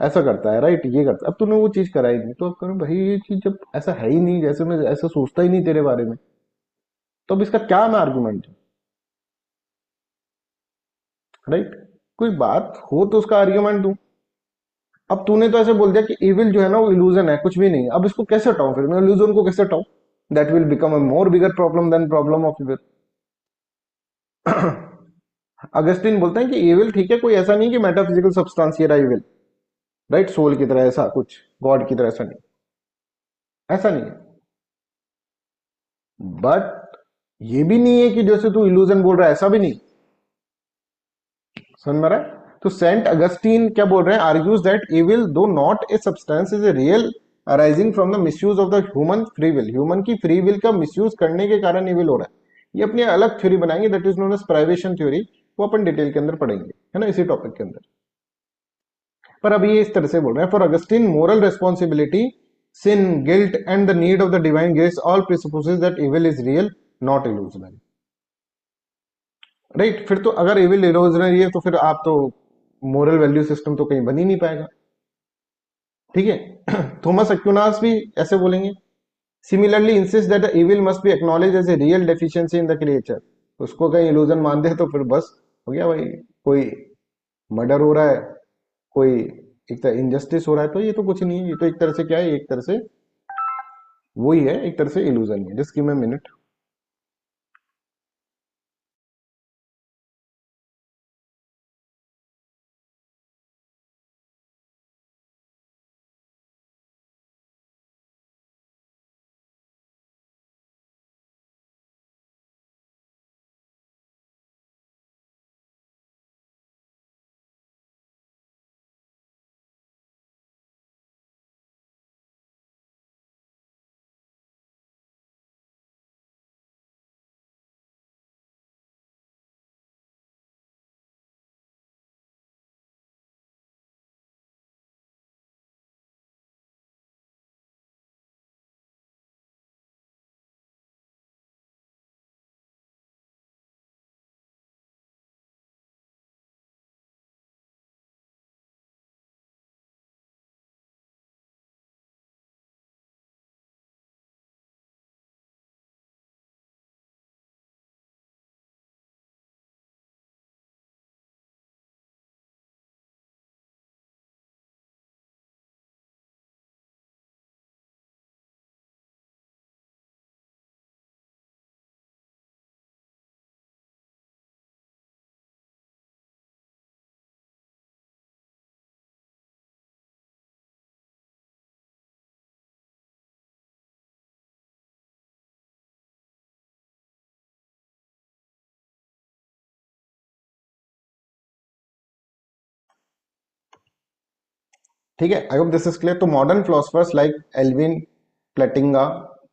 ऐसा करता है, राइट, ये करता है. अब तूने वो चीज कराई नहीं, तो अब करो भाई ये चीज जब ऐसा है ही नहीं, जैसे मैं ऐसा सोचता ही नहीं तेरे बारे में, तो अब इसका क्या मैं आर्गूमेंट, राइट, कोई बात हो तो उसका आर्ग्यूमेंट दूं. अब तूने तो ऐसे बोल दिया कि इविल जो है ना वो इल्यूजन है, कुछ भी नहीं है, अब इसको कैसे हटाऊं, फिर मैं इल्यूजन को कैसे हटाऊं. That will become a more bigger problem than problem of evil. Augustine बोलते हैं कि इविल ठीक है, कोई ऐसा नहीं कि मेटाफिजिकल सब्सटेंस ये रहा इविल, राइट, सोल की तरह ऐसा कुछ, गॉड की तरह ऐसा नहीं, ऐसा नहीं है. बट ये भी नहीं है कि जैसे तू इल्यूजन बोल रहा है, ऐसा भी नहीं. समझ में आ रहा है. तो सेंट अगस्टीन क्या बोल रहे हैं, आर्ग्यूज दैट इविल दो not a substance is a real arising from the misuse of the human free will. Human की फ्री विल का मिसयूज करने के कारण इविल हो रहा है. ये अपनी अलग थ्योरी बनाएंगे, that is known as privation theory, वो अपन डिटेल के अंदर पढ़ेंगे, है ना, इसी टॉपिक के अंदर. पर अभी ये इस तरह से बोल रहे हैं, for Augustine moral responsibility, sin, guilt and the need of the divine grace all presupposes that evil is real, not illusionary. Right, फिर तो अगर इविल इल्यूजनरी है तो फिर आप तो मोरल वैल्यू सिस्टम तो कहीं बन ही नहीं पाएगा. ठीक है. थॉमस एक्विनास भी ऐसे बोलेंगे. Similarly insist that the evil must be acknowledge as a real deficiency in the creature. उसको कहीं इल्यूजन मान दे तो फिर बस हो गया भाई. कोई मर्डर हो रहा है, कोई एक तरह इनजस्टिस हो रहा है, तो ये तो कुछ नहीं है, ये तो एक तरह से क्या है, एक तरह से वही है, एक तरह से इल्यूजन है. Just give me minute. ठीक है, I hope this is clear. तो modern philosophers like Alvin Plantinga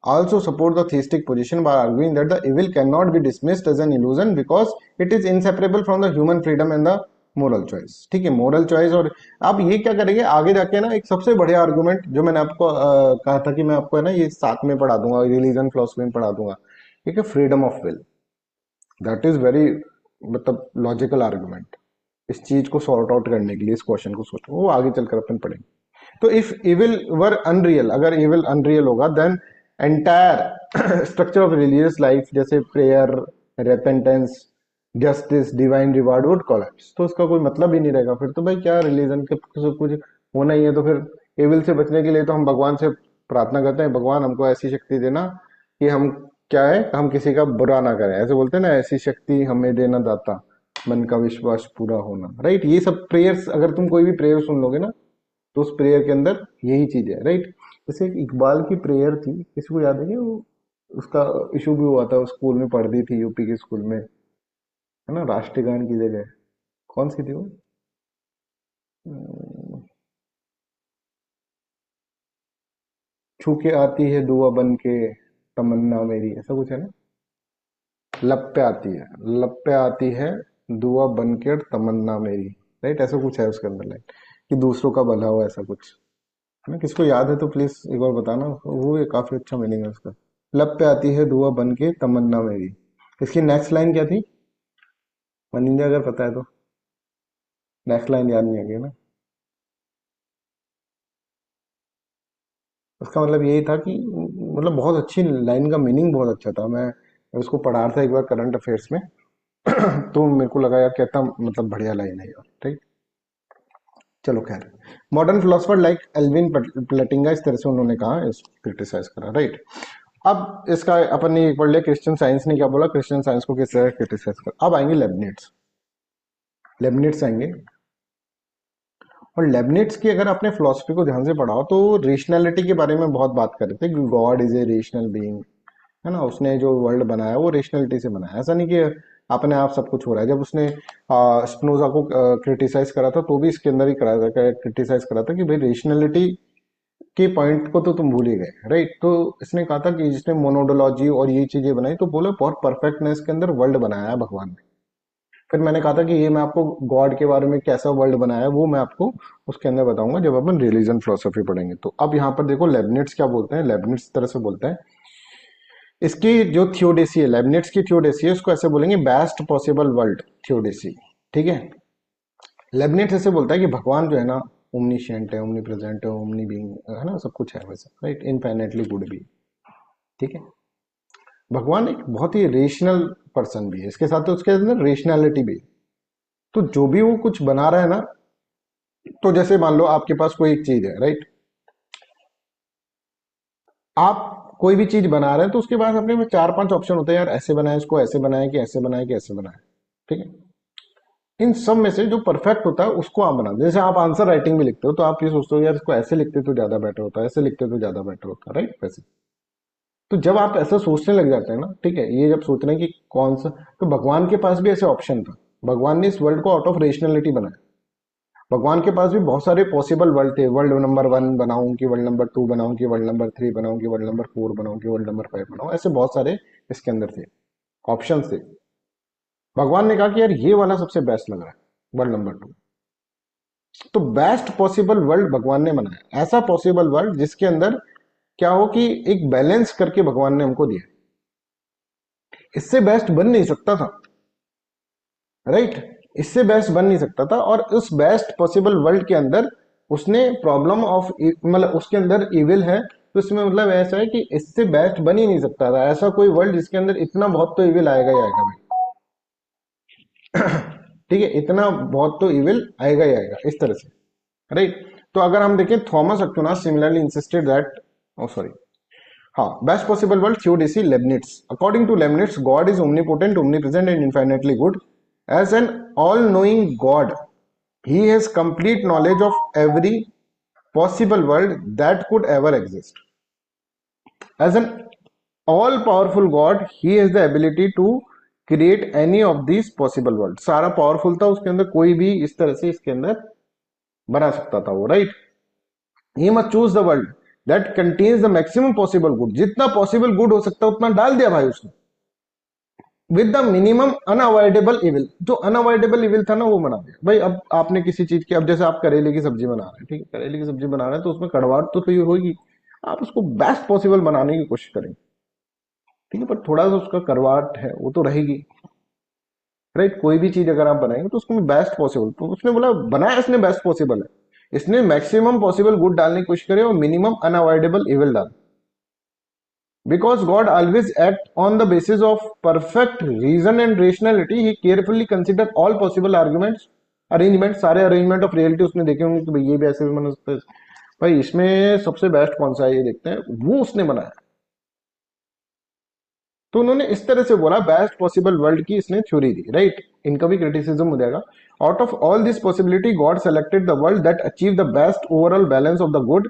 also support the theistic position by arguing that the evil cannot be dismissed as an illusion because it is inseparable from the human freedom and the moral choice। ठीक है, moral choice। और आप ये क्या करेंगे आगे जाके ना, एक सबसे बढ़िया आर्गुमेंट जो मैंने आपको कहा था कि मैं आपको है ना ये साथ में पढ़ा दूंगा, रिलीजन फिलोसफी में पढ़ा दूंगा, ठीक है, freedom of will. That is very मतलब लॉजिकल आर्गुमेंट इस चीज को सॉर्ट आउट करने के लिए, इस क्वेश्चन को सोचो, वो आगे चलकर अपन पढ़ेंगे। तो इफ इविल वर अनरियल, अगर इविल अनरियल होगा, then entire structure of religious life जैसे prayer, repentance, justice, divine reward would collapse. तो उसका कोई मतलब ही नहीं रहेगा फिर तो भाई, क्या रिलीजन के सब कुछ होना ही है तो फिर इविल से बचने के लिए तो हम भगवान से प्रार्थना करते हैं, भगवान हमको ऐसी शक्ति देना कि हम क्या है, हम किसी का बुरा ना करें, ऐसे बोलते हैं ना, ऐसी शक्ति हमें देना दाता, मन का विश्वास पूरा होना, राइट। ये सब प्रेयर्स, अगर तुम कोई भी प्रेयर सुन लोगे ना तो उस प्रेयर के अंदर यही चीज है, राइट। जैसे एक इकबाल की प्रेयर थी, किसी को याद है क्या वो, उसका इशू भी हुआ था, स्कूल में पढ़ दी थी, यूपी के स्कूल में, है ना, राष्ट्रीय गान की जगह। कौन सी थी वो? अम, छू के आती है दुआ बन के तमन्ना मेरी, ऐसा कुछ है ना। लब पे आती है, लब पे आती है दुआ बन के तमन्ना मेरी, राइट, ऐसा कुछ है उसके अंदर लाइन, कि दूसरों का भला हो, ऐसा कुछ है ना। किसको याद है तो प्लीज एक बार बताना, वो ये काफी अच्छा मीनिंग है उसका। लब पे आती है दुआ बन के तमन्ना मेरी। इसकी नेक्स्ट लाइन क्या थी, मनिंदा अगर पता है तो? नेक्स्ट लाइन याद नहीं आ गई ना। उसका मतलब यही था कि मतलब बहुत अच्छी लाइन का मीनिंग बहुत अच्छा था। मैं उसको पढ़ा रहा था एक बार करंट अफेयर्स में तो मेरे को लगा यार कहता मतलब बढ़िया लाइन है यार, ठीक। चलो खैर, मॉडर्न फिलोसफर लाइक एल्विन प्लेटिंगा, इस तरह से उन्होंने कहा, इस क्रिटिसाइज करा, राइट। अब इसका अपन ने पढ़ लिया क्रिश्चियन साइंस ने क्या बोला, क्रिश्चियन साइंस को किस तरह क्रिटिसाइज कर। अब आएंगे लेबनिट्स, लेबनिट्स आएंगे। और लेबनिट्स की अगर आपने फिलोसफी को ध्यान से पढ़ा तो रेशनैलिटी के बारे में बहुत बात कर रहे थे कि God is a rational being, है ना, उसने जो वर्ल्ड बनाया वो रेशनलिटी से बनाया, ऐसा नहीं कि अपने आप सब कुछ हो रहा है। जब उसने स्पिनोजा को क्रिटिसाइज करा था तो भी इसके अंदर ही करा था, क्रिटिसाइज करा था कि भाई रेशनलिटी के पॉइंट को तो तुम भूल ही गए, राइट। तो इसने कहा था कि जिसने मोनोडोलॉजी और ये चीजें बनाई तो बोले बहुत परफेक्टनेस के अंदर वर्ल्ड बनाया है भगवान ने। फिर मैंने कहा था कि ये मैं आपको गॉड के बारे में कैसा वर्ल्ड बनाया है वो मैं आपको उसके अंदर बताऊंगा जब अपन रिलीजन फिलोसफी पढ़ेंगे। तो अब यहाँ पर देखो लेबनिट्स क्या बोलते हैं, लेबनिट्स इस तरह से बोलते हैं, इसकी जो थियोडेसी है, लेबनिट्स की थियोडेसी है, उसको ऐसे बोलेंगे बेस्ट पॉसिबल वर्ल्ड थियोडेसी, ठीक है। लेबनिट्स ऐसे बोलता है कि भगवान जो है ना ओमनीशिएंट है, ओमनी प्रेजेंट है, ओमनी बीइंग है ना, सब कुछ है वैसे, राइट, इनफाइनेटली गुड भी, ठीक है। भगवान एक बहुत ही रेशनल पर्सन भी है, इसके साथ तो उसके अंदर रेशनैलिटी भी है। तो जो भी वो कुछ बना रहा है ना, तो जैसे मान लो आपके पास कोई एक चीज है, राइट, आप कोई भी चीज बना रहे हैं तो उसके बाद अपने में चार पांच ऑप्शन होते हैं, यार ऐसे बनाए इसको, ऐसे बनाए कि ऐसे बनाए कि ऐसे बनाए, ठीक है। इन सब में से जो परफेक्ट होता है उसको आप बना दो। जैसे आप आंसर राइटिंग में लिखते हो तो आप ये सोचते हो यार इसको ऐसे लिखते तो ज्यादा बेटर होता है, ऐसे लिखते तो ज्यादा बेटर होता है, राइट, वैसे। तो जब आप ऐसा सोचने लग जाते हैं ना, ठीक है, ये जब सोच रहे हैं कि कौन सा, तो भगवान के पास भी ऐसे ऑप्शन था। भगवान ने इस वर्ल्ड को आउट ऑफ रेशनलिटी बनाया। भगवान के पास भी बहुत सारे पॉसिबल वर्ल्ड थे, वर्ल्ड नंबर 1 बनाऊं कि वर्ल्ड नंबर 2 बनाऊं कि वर्ल्ड नंबर 3 बनाऊं कि वर्ल्ड नंबर 4 बनाऊं कि वर्ल्ड नंबर 5 बनाऊं, ऐसे बहुत सारे इसके अंदर थे, ऑप्शन थे। भगवान ने कहा कि यार ये वाला सबसे बेस्ट लग रहा है, वर्ल्ड नंबर 2। तो बेस्ट पॉसिबल वर्ल्ड भगवान ने बनाया, ऐसा पॉसिबल वर्ल्ड जिसके अंदर क्या हो कि एक बैलेंस करके भगवान ने हमको दिया। इससे बेस्ट बन नहीं सकता था, राइट, इससे बेस्ट बन नहीं सकता था। और उस बेस्ट पॉसिबल वर्ल्ड के अंदर उसने प्रॉब्लम ऑफ मतलब उसके अंदर इविल है, तो इसमें मतलब ऐसा है कि इससे बेस्ट बन ही नहीं सकता था ऐसा कोई वर्ल्ड जिसके अंदर इतना बहुत तो इविल आएगा ही आएगा भाई, ठीक है, इतना बहुत तो इविल आएगा ही आएगा, इस तरह से, राइट। तो अगर हम देखें, Thomas Aquinas similarly insisted that, oh sorry, हाँ, best possible world theodicy Leibniz, according to Leibniz God is omnipotent, omnipresent and infinitely good. As an all knowing God he has complete knowledge of every possible world that could ever exist. As an all powerful god he has the ability to create any of these possible world। सारा पावरफुल था उसके अंदर, कोई भी इस तरह से इसके अंदर बना सकता था वो, right. He must choose the world that contains the maximum possible good, जितना पॉसिबल गुड हो सकता है उतना डाल दिया भाई उसने, with the minimum unavoidable evil. जो अनअवॉइडेबल इविल था ना वो बना दिया भाई। अब आपने किसी चीज की, अब जैसे आप करेले की सब्जी बना रहे हैं, ठीक है, करेले की सब्जी बना रहे हैं तो उसमें कड़वाहट तो होगी, आप उसको बेस्ट पॉसिबल बनाने की कोशिश करें, ठीक है, पर थोड़ा सा उसका कड़वाहट है वो तो रहेगी, राइट। कोई भी चीज अगर आप बनाएंगे तो उसको बेस्ट पॉसिबल, तो उसने बोला बनाया इसने बेस्ट पॉसिबल है, इसने मैक्सिमम पॉसिबल गुड डालने की कोशिश करे और मिनिमम अनअवॉइडेबल इविल डाल। Because God always act on the basis of perfect reason and rationality, he carefully consider all possible arguments, arrangements, सारे अरेंजमेंट ऑफ रियलिटी उसने देखे होंगे कि भाई ये भी ऐसे भी बना सकता है, भाई इसमें सबसे बेस्ट कौन सा है ये देखते हैं, वो उसने बनाया। तो उन्होंने इस तरह से बोला बेस्ट पॉसिबल वर्ल्ड की इसने थ्योरी दी, राइट। इनका भी क्रिटिसिज्म हो जाएगा। Out of all this possibility God selected the world that achieve the best overall balance of the good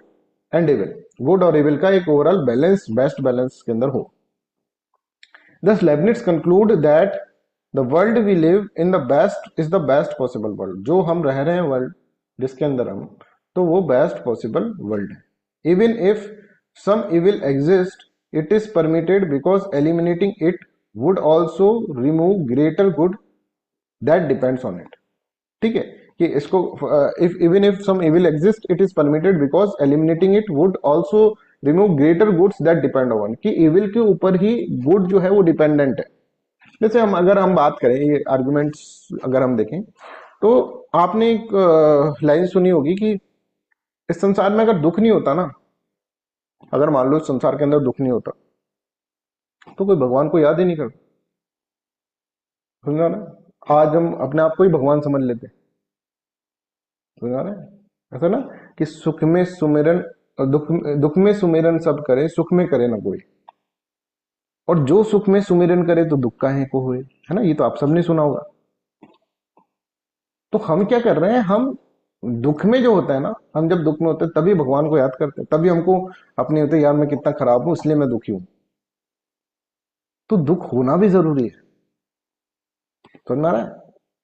and evil, good और इविल का एक ओवरऑल बैलेंस, बेस्ट बैलेंस के अंदर हो। Thus, Leibniz conclude that the world we live in the best is the best possible world। जो हम रह रहे हैं वर्ल्ड जिसके अंदर हम, तो वो बेस्ट पॉसिबल वर्ल्ड है। Even if some evil exist it is permitted because eliminating it would also remove greater good that depends on it. ठीक है, कि इसको if even if some evil exist it is permitted because eliminating it would also remove greater goods that depend on, कि इविल के ऊपर ही गुड जो है वो डिपेंडेंट है। जैसे हम अगर हम बात करें ये आर्गुमेंट्स अगर हम देखें तो आपने एक लाइन सुनी होगी कि इस संसार में अगर दुख नहीं होता ना, अगर मान लो इस संसार के अंदर दुख नहीं होता तो कोई भगवान को याद ही नहीं करता। समझा ना, आज हम अपने आप को ही भगवान समझ लेते, समझा ना, ऐसा ना कि सुख में सुमिरन, दुख में सुमिरन सब करे, सुख में करे ना कोई, और जो सुख में सुमिरन करे तो दुख काहे को हुए, है ना, ये तो आप सबने सुना होगा। तो हम क्या कर रहे हैं, हम दुख में जो होता है ना, हम जब दुख में होते हैं तभी भगवान को याद करते हैं, तभी हमको अपने होते यार मैं कितना खराब हूं इसलिए मैं दुखी हूं। तो दुख होना भी जरूरी है, तो ना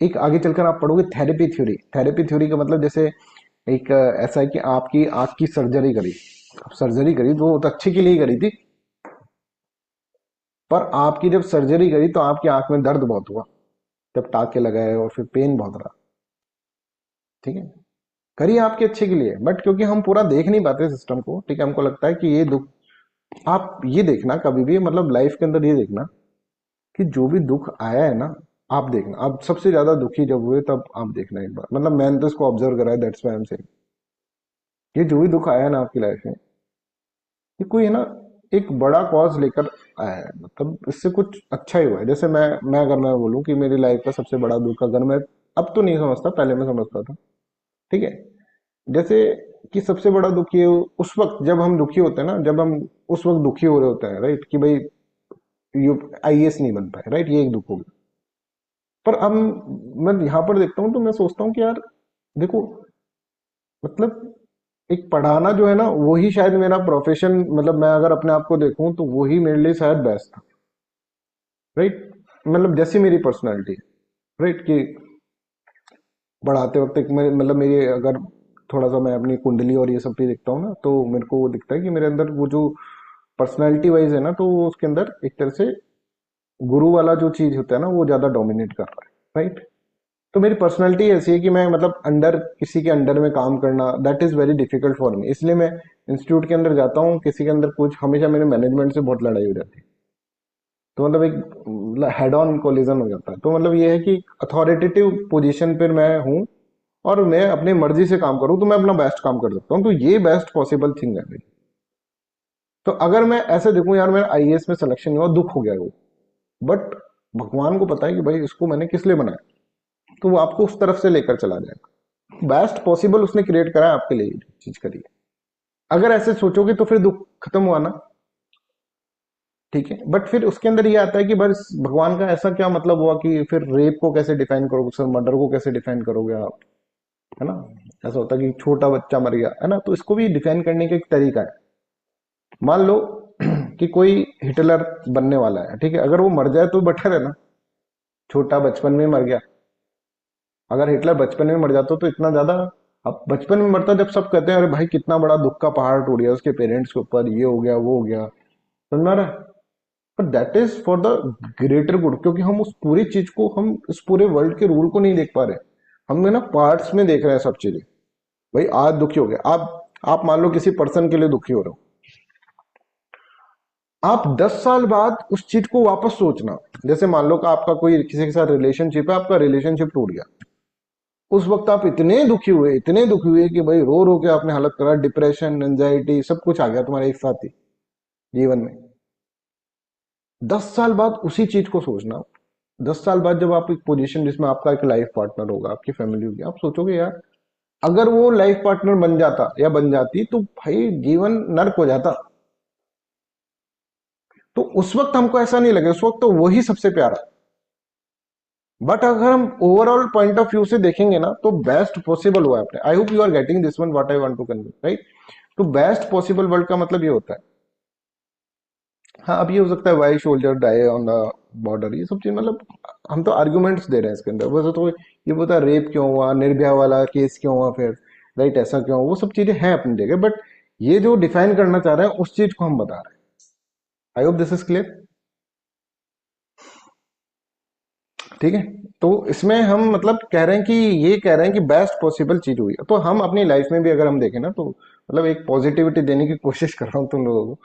एक आगे चलकर आप पढ़ोगे थेरेपी थ्योरी। थेरेपी थ्योरी का मतलब जैसे एक ऐसा है कि आपकी आंख की सर्जरी करी, सर्जरी करी तो वो तो अच्छे के लिए ही करी थी, पर आपकी जब सर्जरी करी तो आपकी आंख में दर्द बहुत हुआ, जब टाके लगाए और फिर पेन बहुत रहा, ठीक है, करिए आपके अच्छे के लिए, बट क्योंकि हम पूरा देख नहीं पाते सिस्टम को, ठीक है, हमको लगता है कि ये दुख, आप ये देखना कभी भी, मतलब लाइफ के अंदर ये देखना कि जो भी दुख आया है ना, आप देखना, आप सबसे ज्यादा दुखी जब हुए तब आप देखना एक बार, मतलब मैंने तो इसको ऑब्जर्व करा है, that's why I am saying, ये जो भी दुख आया है ना आपकी लाइफ में, ये कोई है ना एक बड़ा कॉज लेकर आया है, मतलब इससे कुछ अच्छा ही हुआ है। जैसे मैं अगर मैं बोलूं कि मेरी लाइफ का सबसे बड़ा दुख, अगर मैं अब तो नहीं समझता, पहले मैं समझता था, ठीक है, जैसे कि सबसे बड़ा दुख ये उस वक्त जब हम दुखी होते हैं ना, जब हम उस वक्त दुखी हो रहे होते हैं, राइट, कि भाई यू आईएएस नहीं बन पाए, राइट, ये एक दुख हो गया। पर अब मैं यहाँ पर देखता हूँ तो मैं सोचता हूँ कि यार देखो, मतलब एक पढ़ाना जो है ना वही शायद मेरा प्रोफेशन, मतलब मैं अगर अपने आप को देखूं तो वही मेरे लिए शायद बेस्ट था, राइट, मतलब जैसी मेरी पर्सनैलिटी है, राइट, कि पढ़ाते वक्त एक मेरे, मतलब मेरी अगर थोड़ा सा मैं अपनी कुंडली और ये सब भी देखता हूँ ना, तो मेरे को वो दिखता है कि मेरे अंदर वो जो पर्सनैलिटी वाइज है ना, तो वो उसके अंदर एक तरह से गुरु वाला जो चीज होता है ना वो ज्यादा डोमिनेट कर रहा है, राइट। तो मेरी पर्सनैलिटी ऐसी है कि मैं मतलब अंडर, किसी के अंडर में काम करना that is very difficult for me, इसलिए मैं इंस्टीट्यूट के अंदर जाता हूँ, किसी के अंदर कुछ, हमेशा मेरे मैनेजमेंट से बहुत लड़ाई हो जाती है, तो मतलब एक हेड ऑन कोलिजन हो जाता है। तो मतलब ये है कि अथॉरिटेटिव पोजीशन पर मैं हूँ और मैं अपनी मर्जी से काम करूँ तो मैं अपना बेस्ट काम कर सकता हूँ, तो ये बेस्ट पॉसिबल थिंग है मेरी। तो अगर मैं ऐसे देखूं यार मेरा आईएएस में सिलेक्शन नहीं हुआ, दुख हो गया वो, बट भगवान को पता है कि भाई इसको मैंने किस लिए बनाया, तो वो आपको उस तरफ से लेकर चला जाएगा, बेस्ट पॉसिबल उसने क्रिएट करा है आपके लिए, चीज करिए। अगर ऐसे सोचोगे तो फिर दुख खत्म हुआ ना, ठीक है, बट फिर उसके अंदर ये आता है कि बस भगवान का ऐसा क्या मतलब हुआ कि फिर रेप को कैसे डिफाइन करोगे सर, मर्डर को कैसे डिफाइन करोगे आप, है ना, ऐसा होता है कि छोटा बच्चा मर गया, है ना, तो इसको भी डिफाइन करने का एक तरीका है। मान लो कि कोई हिटलर बनने वाला है, ठीक है, अगर वो मर जाए तो बेटर है ना, छोटा बचपन में मर गया, अगर हिटलर बचपन में मर जाता तो इतना ज्यादा अब बचपन में मरता जब सब कहते हैं अरे भाई कितना बड़ा दुख का पहाड़ टूट गया उसके पेरेंट्स के ऊपर, ये हो गया वो हो गया, समझ में आ रहा है? पर that is for the greater good, क्योंकि हम उस पूरी चीज को, हम इस पूरे वर्ल्ड के रूल को नहीं देख पा रहे। हम ना पार्ट्स में देख रहे हैं सब चीजें। भाई आज दुखी हो गए आप मान लो किसी पर्सन के लिए दुखी हो रहे हो, आप 10 साल बाद उस चीज को वापस सोचना। जैसे मान लो कि आपका कोई किसी के साथ रिलेशनशिप है, आपका रिलेशनशिप टूट गया, उस वक्त आप इतने दुखी हुए कि भाई रो रो के आपने हालत करा, डिप्रेशन एंजाइटी सब कुछ आ गया तुम्हारे एक साथ ही जीवन में। 10 साल बाद उसी चीज को सोचना। 10 साल बाद जब आप एक पोजीशन जिसमें आपका एक लाइफ पार्टनर होगा, आपकी फैमिली होगी, आप सोचोगे यार अगर वो लाइफ पार्टनर बन जाता या बन जाती तो भाई जीवन नर्क हो जाता। तो उस वक्त हमको ऐसा नहीं लगे, उस वक्त तो वही सबसे प्यारा। बट अगर हम ओवरऑल पॉइंट ऑफ व्यू से देखेंगे ना, तो बेस्ट पॉसिबल हुआ है आपने। I hope you are getting this one what I want to convey, right? तो बेस्ट पॉसिबल वर्ल्ड का मतलब ये होता है। हाँ, अब ये हो सकता है why soldier die on the border, ये सब चीज मतलब हम तो आर्ग्यूमेंट्स दे रहे हैं इसके अंदर, वैसे तो ये बता रेप क्यों हुआ, निर्भया वाला केस क्यों हुआ, फिर राइट ऐसा क्यों हुआ, वो सब चीजें हैं अपनी जगह, बट ये जो डिफाइन करना चाह रहे हैं उस चीज को हम बता रहे हैं। आई होप दिस इज क्लियर। ठीक है, तो इसमें हम मतलब कह रहे हैं कि ये कह रहे हैं कि बेस्ट पॉसिबल चीज हुई है। तो हम अपनी लाइफ में भी अगर हम देखें ना, तो मतलब एक पॉजिटिविटी देने की कोशिश कर रहा हूँ तुम लोगों को,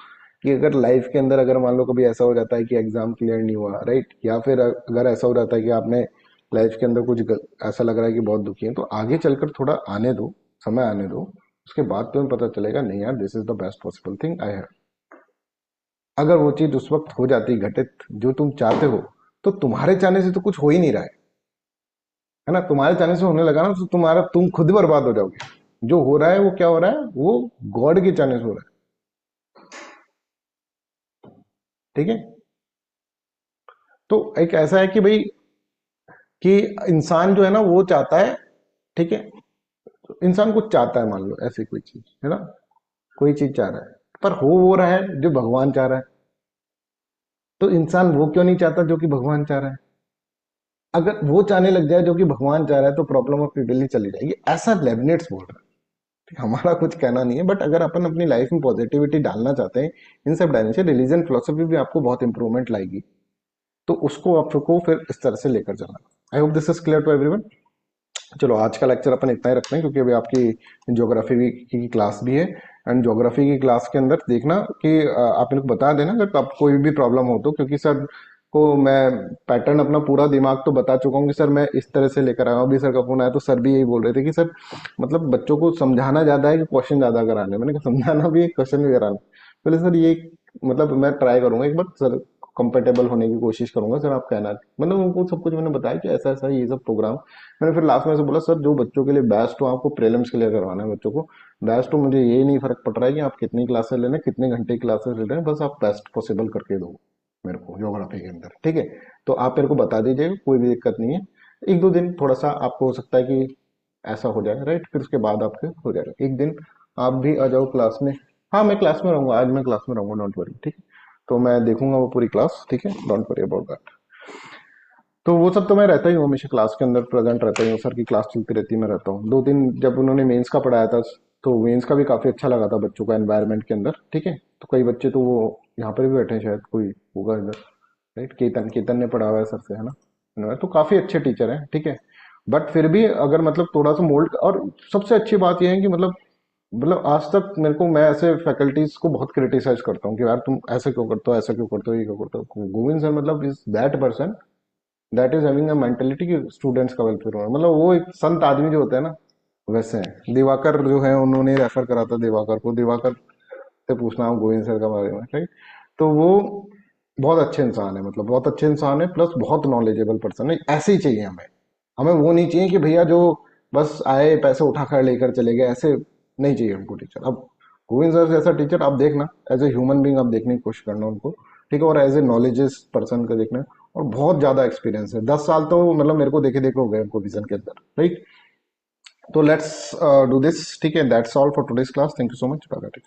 कि अगर लाइफ के अंदर अगर मान लो कभी ऐसा हो जाता है कि एग्जाम क्लियर नहीं हुआ, राइट, या फिर अगर ऐसा हो जाता है कि आपने लाइफ के अंदर कुछ ऐसा लग रहा है कि बहुत दुखी है, तो आगे चलकर थोड़ा आने दो, समय आने दो, उसके बाद तुम्हें पता चलेगा नहीं यार this is the best possible thing I have. अगर वो चीज उस वक्त हो जाती घटित जो तुम चाहते हो, तो तुम्हारे चाहने से तो कुछ हो ही नहीं रहा है ना? तुम्हारे चाहने से होने लगा ना, तो तुम खुद बर्बाद हो जाओगे। जो हो रहा है वो क्या हो रहा है, वो गॉड के चाहने से हो रहा है। ठीक है, तो एक ऐसा है कि भाई कि इंसान जो है ना वो चाहता है, ठीक है, तो इंसान कुछ चाहता है, मान लो ऐसी कोई चीज है ना, कोई चीज चाह रहा है, पर हो वो रहा है जो भगवान चाह रहा है। तो इंसान वो क्यों नहीं चाहता जो कि भगवान चाह रहा है? अगर वो चाहने लग जाए जो कि भगवान चाह रहा है, तो प्रॉब्लम ऑफ इटली चली जाएगी, ऐसा लेबनेट्स बोल रहा है। हमारा कुछ कहना नहीं है, बट अगर अपन अपनी लाइफ में पॉजिटिविटी डालना चाहते हैं इन सब डायमेंशन, रिलीजन फिलोसफी भी आपको बहुत इंप्रूवमेंट लाएगी। तो उसको आपको फिर इस तरह से लेकर चलना। I hope this is clear to everyone. चलो आज का लेक्चर अपन इतना ही रखते हैं, क्योंकि अभी आपकी ज्योग्राफी की क्लास भी है। एंड ज्योग्राफी की क्लास के अंदर देखना कि आप इनको बता देना अगर आप कोई भी प्रॉब्लम हो तो, क्योंकि सर को मैं पैटर्न अपना पूरा दिमाग तो बता चुका हूँ कि सर मैं इस तरह से लेकर आया हूँ। अभी सर का फोन आया तो सर भी यही बोल रहे थे कि सर मतलब बच्चों को समझाना ज्यादा है कि क्वेश्चन ज्यादा कराने। मैंने कहा समझाना भी है क्वेश्चन भी कराना। बोले सर ये मतलब मैं ट्राई करूंगा एक बार सर, कंफर्टेबल होने की कोशिश करूंगा सर, आप कहना। मतलब उनको सब कुछ मैंने बताया कि ऐसा ऐसा ये सब प्रोग्राम। मैंने फिर लास्ट में से बोला सर जो बच्चों के लिए बेस्ट हो, आपको प्रीलिम्स क्लियर करवाना है बच्चों को, बेस्ट हो, मुझे ये नहीं फर्क पड़ रहा है कि आप कितनी क्लासेस ले रहे हैं, कितने घंटे की क्लासेस ले रहे हैं, बस आप बेस्ट पॉसिबल करके दो मेरे को ज्योग्राफी के अंदर। ठीक है, तो आप मेरे को बता दीजिएगा, कोई भी दिक्कत नहीं है। एक दो दिन थोड़ा सा आपको हो सकता है कि ऐसा हो जाए, राइट, फिर उसके बाद आपके हो जाएगा। एक दिन आप भी आ जाओ क्लास में। हाँ मैं क्लास में रहूंगा, आज मैं क्लास में रहूंगा, डोंट वरी। ठीक है, तो मैं देखूंगा वो पूरी क्लास, ठीक है, डोंट वरी अबाउट दैट। तो वो सब तो मैं रहता ही हूँ, हमेशा क्लास के अंदर प्रेजेंट रहता ही हूँ, सर की क्लास चलती रहती है, मैं रहता हूँ। 2 दिन जब उन्होंने मेंस का पढ़ाया था, तो मेंस का भी काफी अच्छा लगा था बच्चों का एनवायरनमेंट के अंदर। ठीक है, तो कई बच्चे तो वो यहाँ पर भी बैठे हैं, शायद कोई होगा इधर, राइट, केतन केतन ने पढ़ा हुआ है सर से, है ना? तो काफी अच्छे टीचर हैं, ठीक है। बट फिर भी अगर मतलब थोड़ा सा मोल्ड, और सबसे अच्छी बात यह है कि मतलब आज तक मेरे को, मैं ऐसे फैकल्टीज को बहुत क्रिटिसाइज करता हूँ कि यार तुम ऐसे क्यों करते हो, ऐसा क्यों करते हो, ये क्यों करते हो। गोविंद सर मतलब is that person that is having a mentality कि स्टूडेंट्स का वेलफेयर हो, मतलब वो एक संत आदमी जो होता है ना, वैसे हैं। दिवाकर जो है, उन्होंने रेफर करा था दिवाकर को, दिवाकर से पूछना आप गोविंद सर के बारे में, राइट। तो वो बहुत अच्छे इंसान है, मतलब बहुत अच्छे इंसान है, प्लस बहुत नॉलेजेबल पर्सन है। ऐसे ही चाहिए हमें। हमें वो नहीं चाहिए कि भैया जो बस आए पैसे उठा कर लेकर चले गए, ऐसे नहीं चाहिए हमको टीचर। अब गोविंद सर जैसा टीचर आप देखना, एज ए ह्यूमन बींग आप देखने की कोशिश करना उनको, ठीक है, और एज ए नॉलेजेस पर्सन का देखना। और बहुत ज्यादा एक्सपीरियंस है, 10 साल तो मतलब मेरे को देखे देखे हो गए उनको विजन के अंदर, राइट। तो लेट्स डू दिस, ठीक है, that's all for today's class, thank you so much, bye bye.